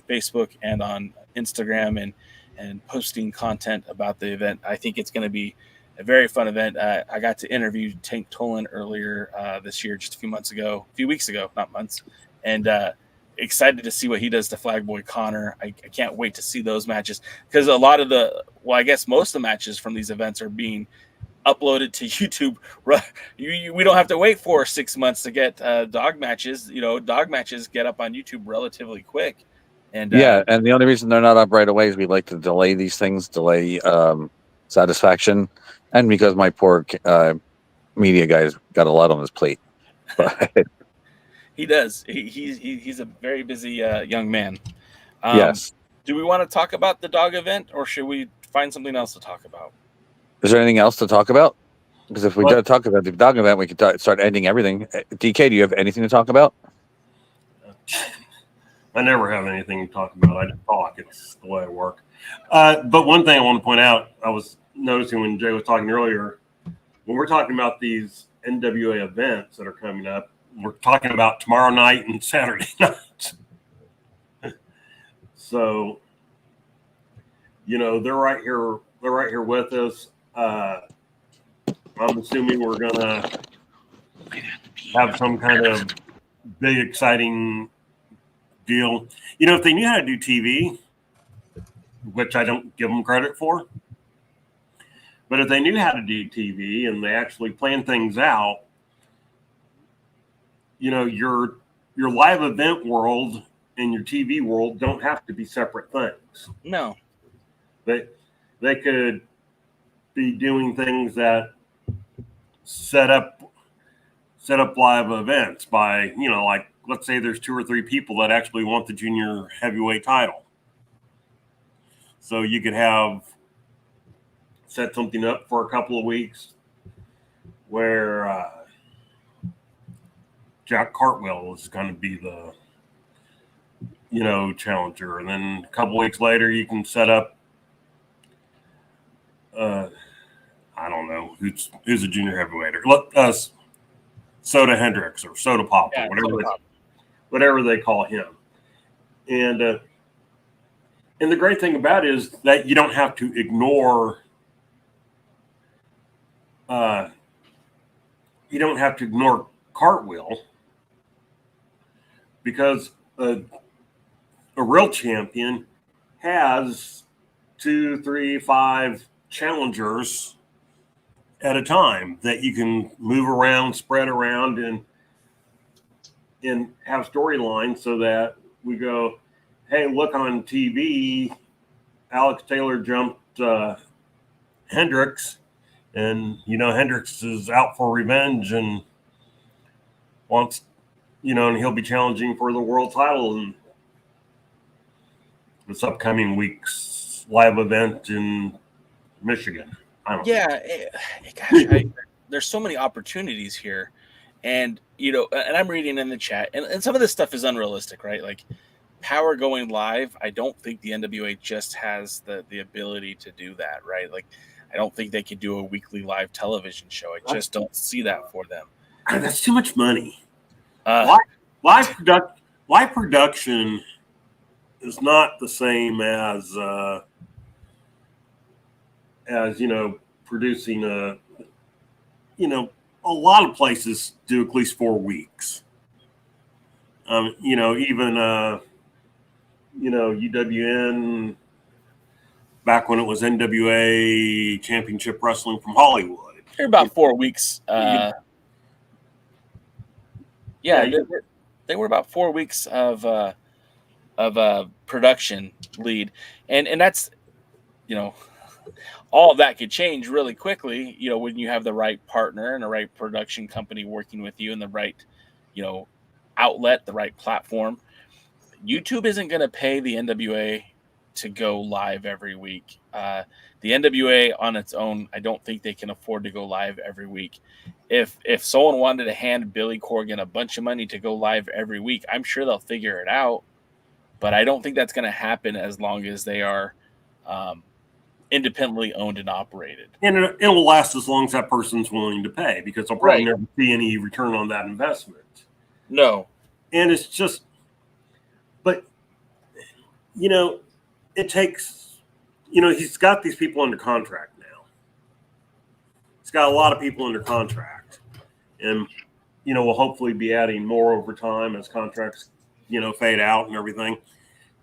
Facebook and on Instagram, and posting content about the event. I think it's going to be a very fun event. I got to interview Tank Tolan earlier this year, just a few weeks ago, not months. And, excited to see what he does to Flagboy Connor. I can't wait to see those matches, because I guess most of the matches from these events are being uploaded to YouTube. We don't have to wait 4 or 6 months to get dog matches. Dog matches get up on YouTube relatively quick. And and the only reason they're not up right away is we like to delay these things, satisfaction, and because my poor media guy's got a lot on his plate. But he does. He's a very busy young man. Yes. Do we want to talk about the dog event, or should we find something else to talk about? Is there anything else to talk about? Because if we don't talk about the dog event, we could start ending everything. DK, do you have anything to talk about? I never have anything to talk about. I just talk. It's the way I work. But one thing I want to point out, I was noticing when Jay was talking earlier, when we're talking about these NWA events that are coming up, we're talking about tomorrow night and Saturday night. So, they're right here. They're right here with us. I'm assuming we're gonna have some kind of big, exciting deal. If they knew how to do TV, which I don't give them credit for, but if they knew how to do TV and they actually plan things out, your live event world and your TV world don't have to be separate things. No. They could be doing things that set up live events by, like, let's say there's 2 or 3 people that actually want the junior heavyweight title. So you could set something up for a couple of weeks where Jack Cartwheel is going to be the, challenger. And then a couple of weeks later, you can set up, I don't know, who's a junior heavyweight. Soda Hendricks or Soda Pop, or whatever they call him. And the great thing about it is that you don't have to ignore Cartwheel, because a real champion has 2, 3, 5 challengers at a time that you can move around, spread around, and have storylines so that we go, hey, look, on TV, Alex Taylor jumped Hendricks, and Hendricks is out for revenge and wants, and he'll be challenging for the world title in this upcoming week's live event in Michigan. I don't know. There's so many opportunities here, and and I'm reading in the chat, and some of this stuff is unrealistic, right? Like Power going live, I don't think the NWA just has the ability to do that, right? Like I don't think they could do a weekly live television show. I just don't see that for them. That's too much money. Uh, Live production is not the same as producing a lot of places do at least 4 weeks. Even UWN back when it was NWA Championship Wrestling from Hollywood. They're about 4 weeks. They were about 4 weeks of production lead, and that's all of that could change really quickly. When you have the right partner and the right production company working with you and the right outlet, the right platform. YouTube isn't going to pay the NWA to go live every week. The NWA on its own, I don't think they can afford to go live every week. If someone wanted to hand Billy Corgan a bunch of money to go live every week, I'm sure they'll figure it out. But I don't think that's going to happen as long as they are independently owned and operated. And it'll last as long as that person's willing to pay, because they'll probably never see any return on that investment. No. And it's just, but, it takes, he's got these people under contract now. He's got a lot of people under contract. And, we'll hopefully be adding more over time as contracts, fade out and everything.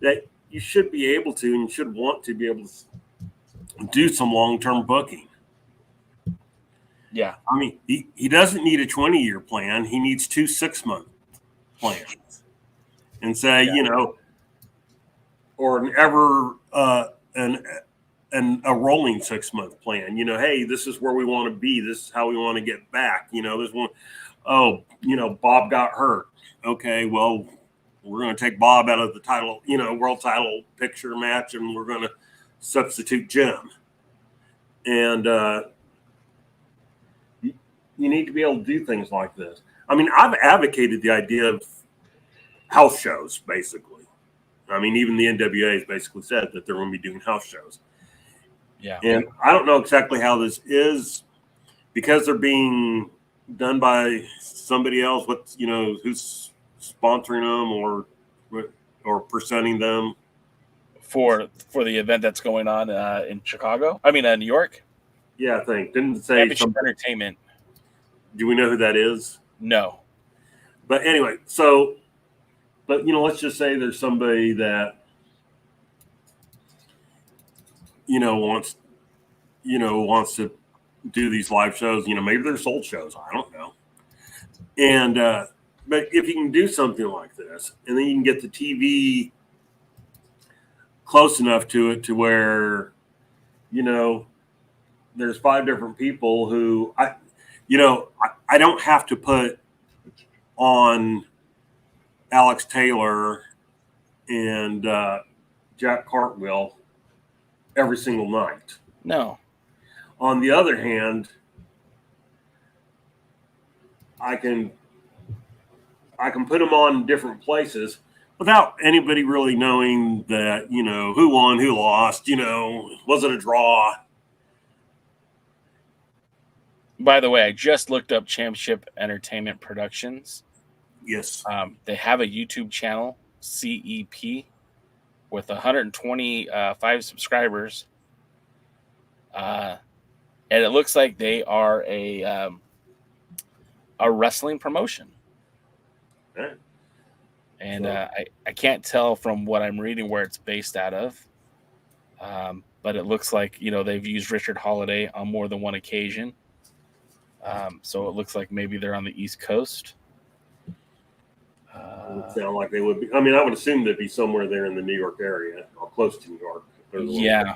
That you should be able to, and you should want to be able to do some long-term booking. Yeah. I mean, he doesn't need a 20-year plan. He needs 2 6-month plans. And say, or a rolling 6-month plan. Hey, this is where we want to be. This is how we want to get back. There's one, Bob got hurt. Okay, well, we're going to take Bob out of the title, world title picture match, and we're going to substitute Jim. And you need to be able to do things like this. I mean, I've advocated the idea of house shows, basically. I mean, even the NWA has basically said that they're going to be doing house shows. Yeah. And I don't know exactly how this is, because they're being done by somebody else. Who's sponsoring them or presenting them for the event that's going on in Chicago. I mean, New York. Yeah, I think didn't it say Championship Entertainment. Do we know who that is? No. But anyway, but let's just say there's somebody that wants to do these live shows. Maybe they're sold shows. I don't know. And but if you can do something like this, and then you can get the TV close enough to it to where there's 5 different people who I don't have to put on Alex Taylor and Jack Cartwheel every single night. No. On the other hand, I can put them on different places without anybody really knowing that, who won, who lost, was it a draw? By the way, I just looked up Championship Entertainment Productions. Yes. They have a YouTube channel, CEP, with 125 subscribers. And it looks like they are a wrestling promotion. Okay. And I can't tell from what I'm reading where it's based out of. But it looks like, they've used Richard Holiday on more than one occasion. So it looks like maybe they're on the East Coast. It would sound like they would be. I mean, I would assume they'd be somewhere there in the New York area or close to New York. Yeah.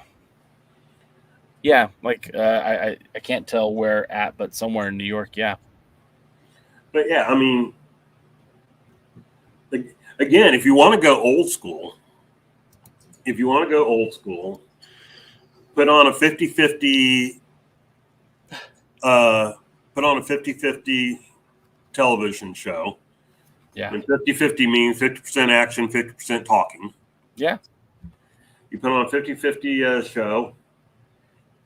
Yeah, I can't tell where at, but somewhere in New York, yeah. But yeah, I mean, again, if you want to go old school, put on a 50-50 television show. Yeah. And 50-50 means 50% action, 50% talking. Yeah. You put on a 50-50 show,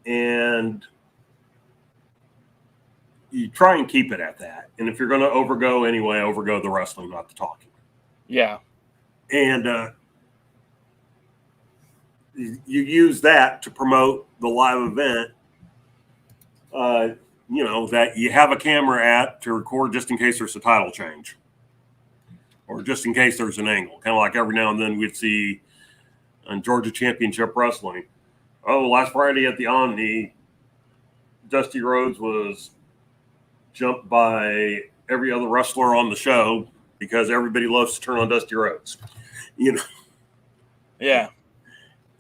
And you try and keep it at that. And if you're going to overgo anyway, overgo the wrestling, not the talking. Yeah. And you use that to promote the live event, that you have a camera at to record just in case there's a title change or just in case there's an angle. Kind of like every now and then we'd see on Georgia Championship Wrestling, last Friday at the Omni, Dusty Rhodes was jumped by every other wrestler on the show because everybody loves to turn on Dusty Rhodes, Yeah.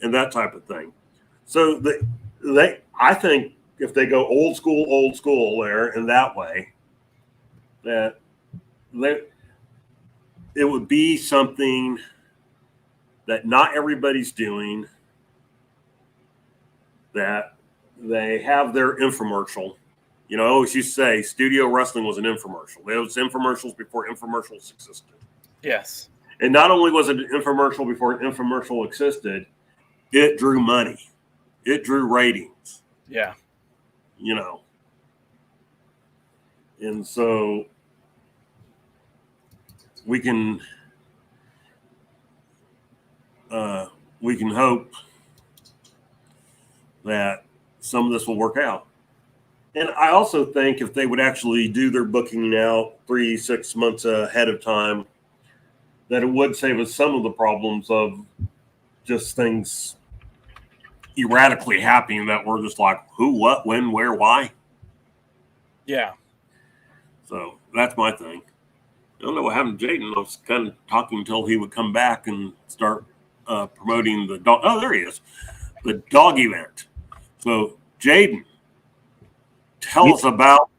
and that type of thing. So I think if they go old school there in that way, that it would be something that not everybody's doing, that they have their infomercial. I always used to say studio wrestling was an infomercial. There was infomercials before infomercials existed. Yes. And not only was it an infomercial before an infomercial existed, it drew money. It drew ratings. Yeah. And so we can hope that some of this will work out. And I also think if they would actually do their booking out 3-6 months ahead of time, that it would save us some of the problems of just things erratically happening that we're just like, who, what, when, where, why. Yeah. So that's my thing. I don't know what happened to Jaden. I was kind of talking until he would come back and start promoting the dog. Oh, there he is. The dog event. So Jaden, tell us about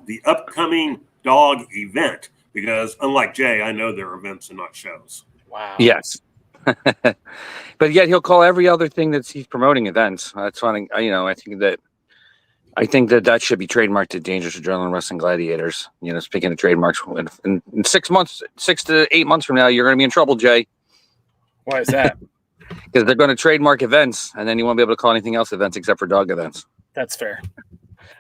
the upcoming dog event, because unlike Jay, I know they're events and not shows. Wow. Yes. But yet he'll call every other thing that he's promoting events. That's funny. I think that should be trademarked to Dangerous Adrenaline Wrestling Gladiators. Speaking of trademarks, in 6 months, 6 to 8 months from now, you're going to be in trouble, Jay. Why is that? Because they're going to trademark events, and then you won't be able to call anything else events except for dog events. That's fair.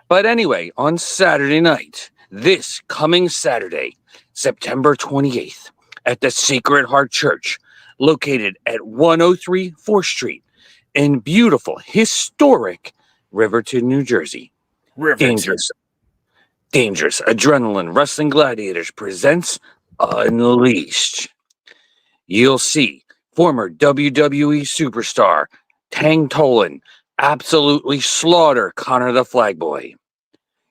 But anyway, on Saturday night, this coming Saturday, September 28th, at the Sacred Heart Church, located at 103 4th Street in beautiful, historic Riverton, New Jersey. Dangerous Adrenaline Wrestling Gladiators presents Unleashed. You'll see former WWE superstar Tang Tolan absolutely slaughter Connor the Flagboy.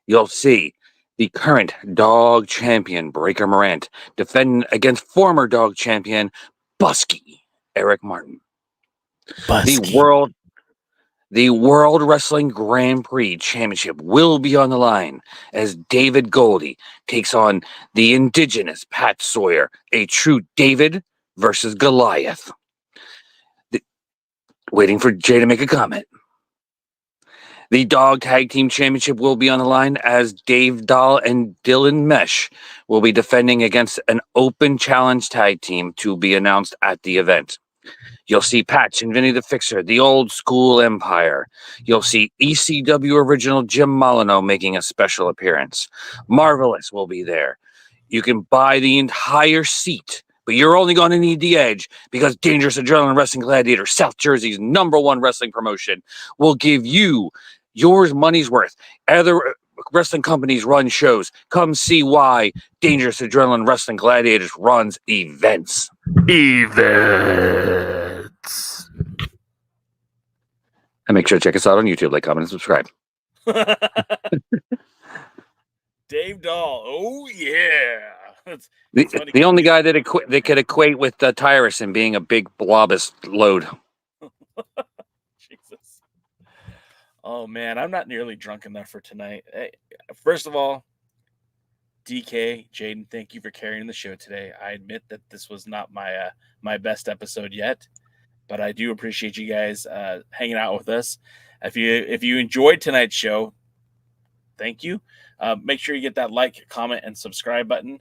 You'll see the current dog champion Breaker Morant defending against former dog champion Busky Eric Martin. Busky. The World Wrestling Grand Prix Championship will be on the line as David Goldie takes on the indigenous Pat Sawyer, a true David versus Goliath. Waiting for Jay to make a comment. The Dog Tag Team Championship will be on the line as Dave Dahl and Dylan Mesh will be defending against an open challenge tag team to be announced at the event. You'll see Patch and Vinny the Fixer, the Old School Empire. You'll see ECW original Jim Molyneux making a special appearance. Marvelous will be there. You can buy the entire seat, but you're only going to need the edge because Dangerous Adrenaline Wrestling Gladiator, South Jersey's #1 wrestling promotion, will give you your money's worth. Other wrestling companies run shows. Come see why Dangerous Adrenaline Wrestling Gladiators runs events. And make sure to check us out on YouTube, like, comment, and subscribe. Dave Dahl. Oh, yeah. The only guy that could equate with Tyrus and being a big blobous load. Jesus. Oh, man. I'm not nearly drunk enough for tonight. Hey, first of all, DK, Jaden, thank you for carrying the show today. I admit that this was not my best episode yet, but I do appreciate you guys hanging out with us. If you enjoyed tonight's show, thank you. Make sure you get that like, comment, and subscribe button.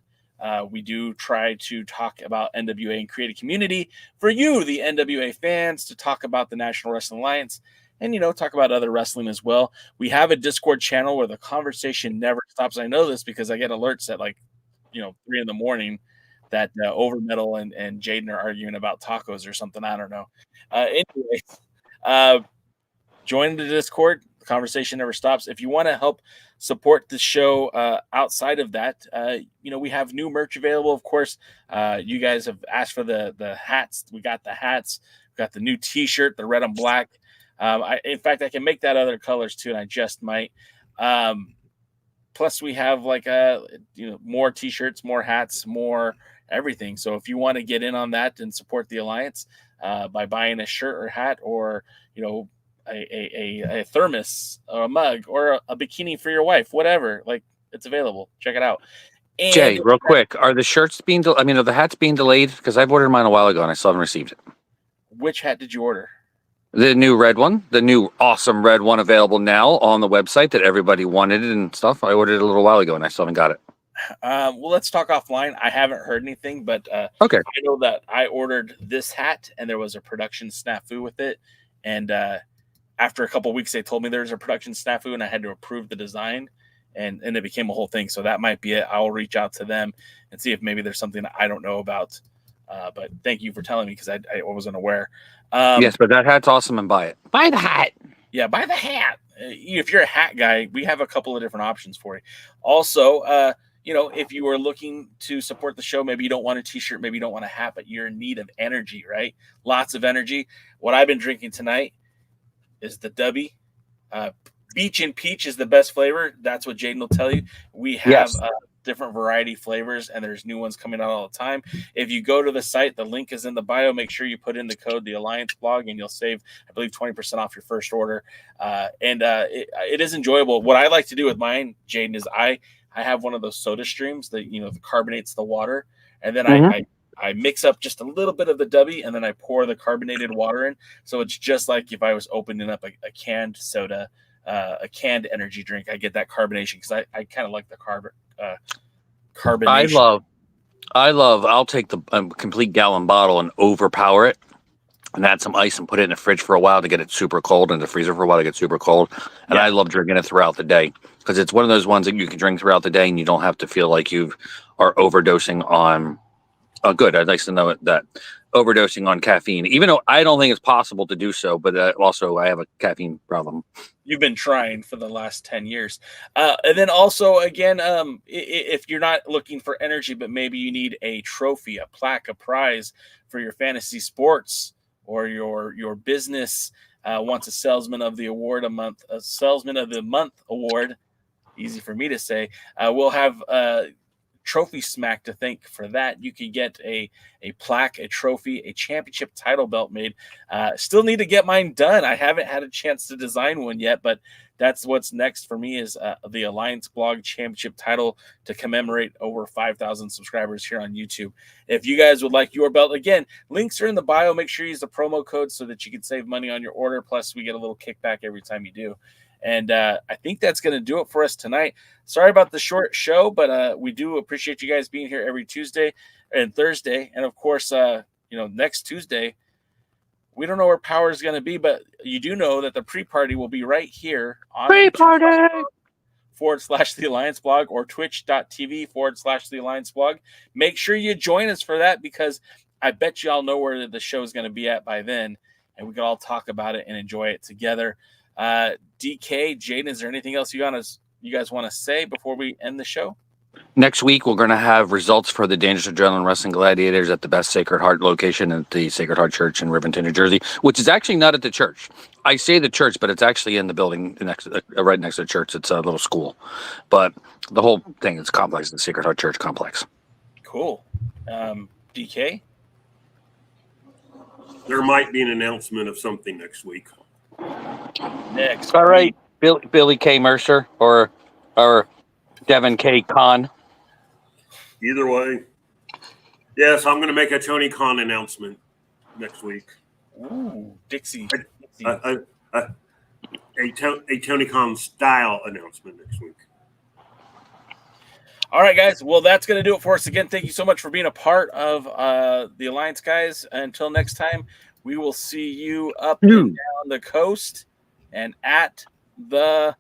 We do try to talk about NWA and create a community for you, the NWA fans, to talk about the National Wrestling Alliance. and, talk about other wrestling as well. We have a Discord channel where the conversation never stops. I know this because I get alerts at 3 in the morning that Over Metal and Jaden are arguing about tacos or something. I don't know. Anyway, join the Discord. The conversation never stops. If you want to help support the show outside of that, we have new merch available. Of course, you guys have asked for the hats. We got the hats. We got the new T-shirt, the red and black. In fact, I can make that other colors too, and I just might. Plus, we have more T-shirts, more hats, more everything. So if you want to get in on that and support the Alliance by buying a shirt or hat, or a thermos or a mug or a bikini for your wife, whatever, it's available. Check it out. And Jay, real quick, are the shirts being? Are the hats being delayed? Because I've ordered mine a while ago and I still haven't received it. Which hat did you order? The new red one, the new awesome red one, available now on the website that everybody wanted and stuff. I ordered it a little while ago and I still haven't got it. Well, let's talk offline. I haven't heard anything, but okay. I know that I ordered this hat and there was a production snafu with it. And after a couple of weeks, they told me there's a production snafu and I had to approve the design, and it became a whole thing. So that might be it. I'll reach out to them and see if maybe there's something that I don't know about. But thank you for telling me, because I wasn't aware. Yes, but that hat's awesome, and buy it. Buy the hat. Yeah, buy the hat. If you're a hat guy, we have a couple of different options for you. Also, if you are looking to support the show, maybe you don't want a T-shirt, maybe you don't want a hat, but you're in need of energy, right? Lots of energy. What I've been drinking tonight is the Dubby. Beach and peach is the best flavor. That's what Jaden will tell you. We have different variety flavors, and there's new ones coming out all the time. If you go to the site, the link is in the bio. Make sure you put in the code TheAllianceBlog, and you'll save, I believe, 20% off your first order. It is enjoyable. What I like to do with mine, Jaden, is I have one of those soda streams that that carbonates the water, and then I mix up just a little bit of the Dubby, and then I pour the carbonated water in. So it's just like if I was opening up a canned soda, a canned energy drink. I get that carbonation because I kind of like the carbonation. I'll take the complete gallon bottle and overpower it and add some ice and put it in the fridge for a while to get it super cold, and the freezer for a while to get super cold. And I love drinking it throughout the day because it's one of those ones that you can drink throughout the day and you don't have to feel like you are overdosing on. Oh, good. I'd like to know that overdosing on caffeine, even though I don't think it's possible to do so, but also I have a caffeine problem. You've been trying for the last 10 years. And then also, again, if you're not looking for energy, but maybe you need a trophy, a plaque, a prize for your fantasy sports, or your business wants a Salesman of the Month award, easy for me to say, we'll have Trophy Smack to thank for that. You can get a plaque, a trophy, a championship title belt made. Still need to get mine done. I haven't had a chance to design one yet, but that's what's next for me, is the Alliance Blog Championship title to commemorate over 5,000 subscribers here on YouTube. If you guys would like your belt, again, links are in the bio. Make sure you use the promo code so that you can save money on your order. Plus, we get a little kickback every time you do. And I think that's going to do it for us tonight. Sorry about the short show, but we do appreciate you guys being here every Tuesday and Thursday. And, of course, next Tuesday, we don't know where Power is going to be, but you do know that the pre-party will be right here on pre-party /The Alliance Blog or twitch.tv /The Alliance Blog. Make sure you join us for that, because I bet you all know where the show is going to be at by then, and we can all talk about it and enjoy it together. DK, Jaden, is there anything else you guys want to say before we end the show? Next week, we're going to have results for the Dangerous Adrenaline Wrestling Gladiators at the Best Sacred Heart location at the Sacred Heart Church in Rivington, New Jersey, which is actually not at the church. I say the church, but it's actually in the building right next to the church. It's a little school, but the whole thing is complex, the Sacred Heart Church complex. Cool. DK? There might be an announcement of something next week. Next. All right, Billy K. Mercer or Devin K. Khan. Either way. Yes, I'm going to make a Tony Khan announcement next week. Ooh, Dixie. A Tony Khan style announcement next week. All right, guys. Well, that's going to do it for us. Again, thank you so much for being a part of the Alliance, guys. Until next time, we will see you up and down the coast. and at the,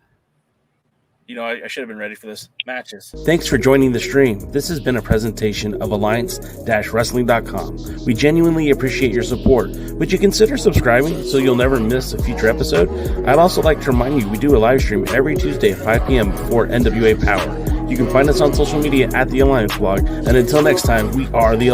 I should have been ready for this, matches. Thanks for joining the stream. This has been a presentation of Alliance-Wrestling.com. We genuinely appreciate your support. Would you consider subscribing so you'll never miss a future episode? I'd also like to remind you we do a live stream every Tuesday at 5 p.m. before NWA Power. You can find us on social media at The Alliance Blog. And until next time, we are The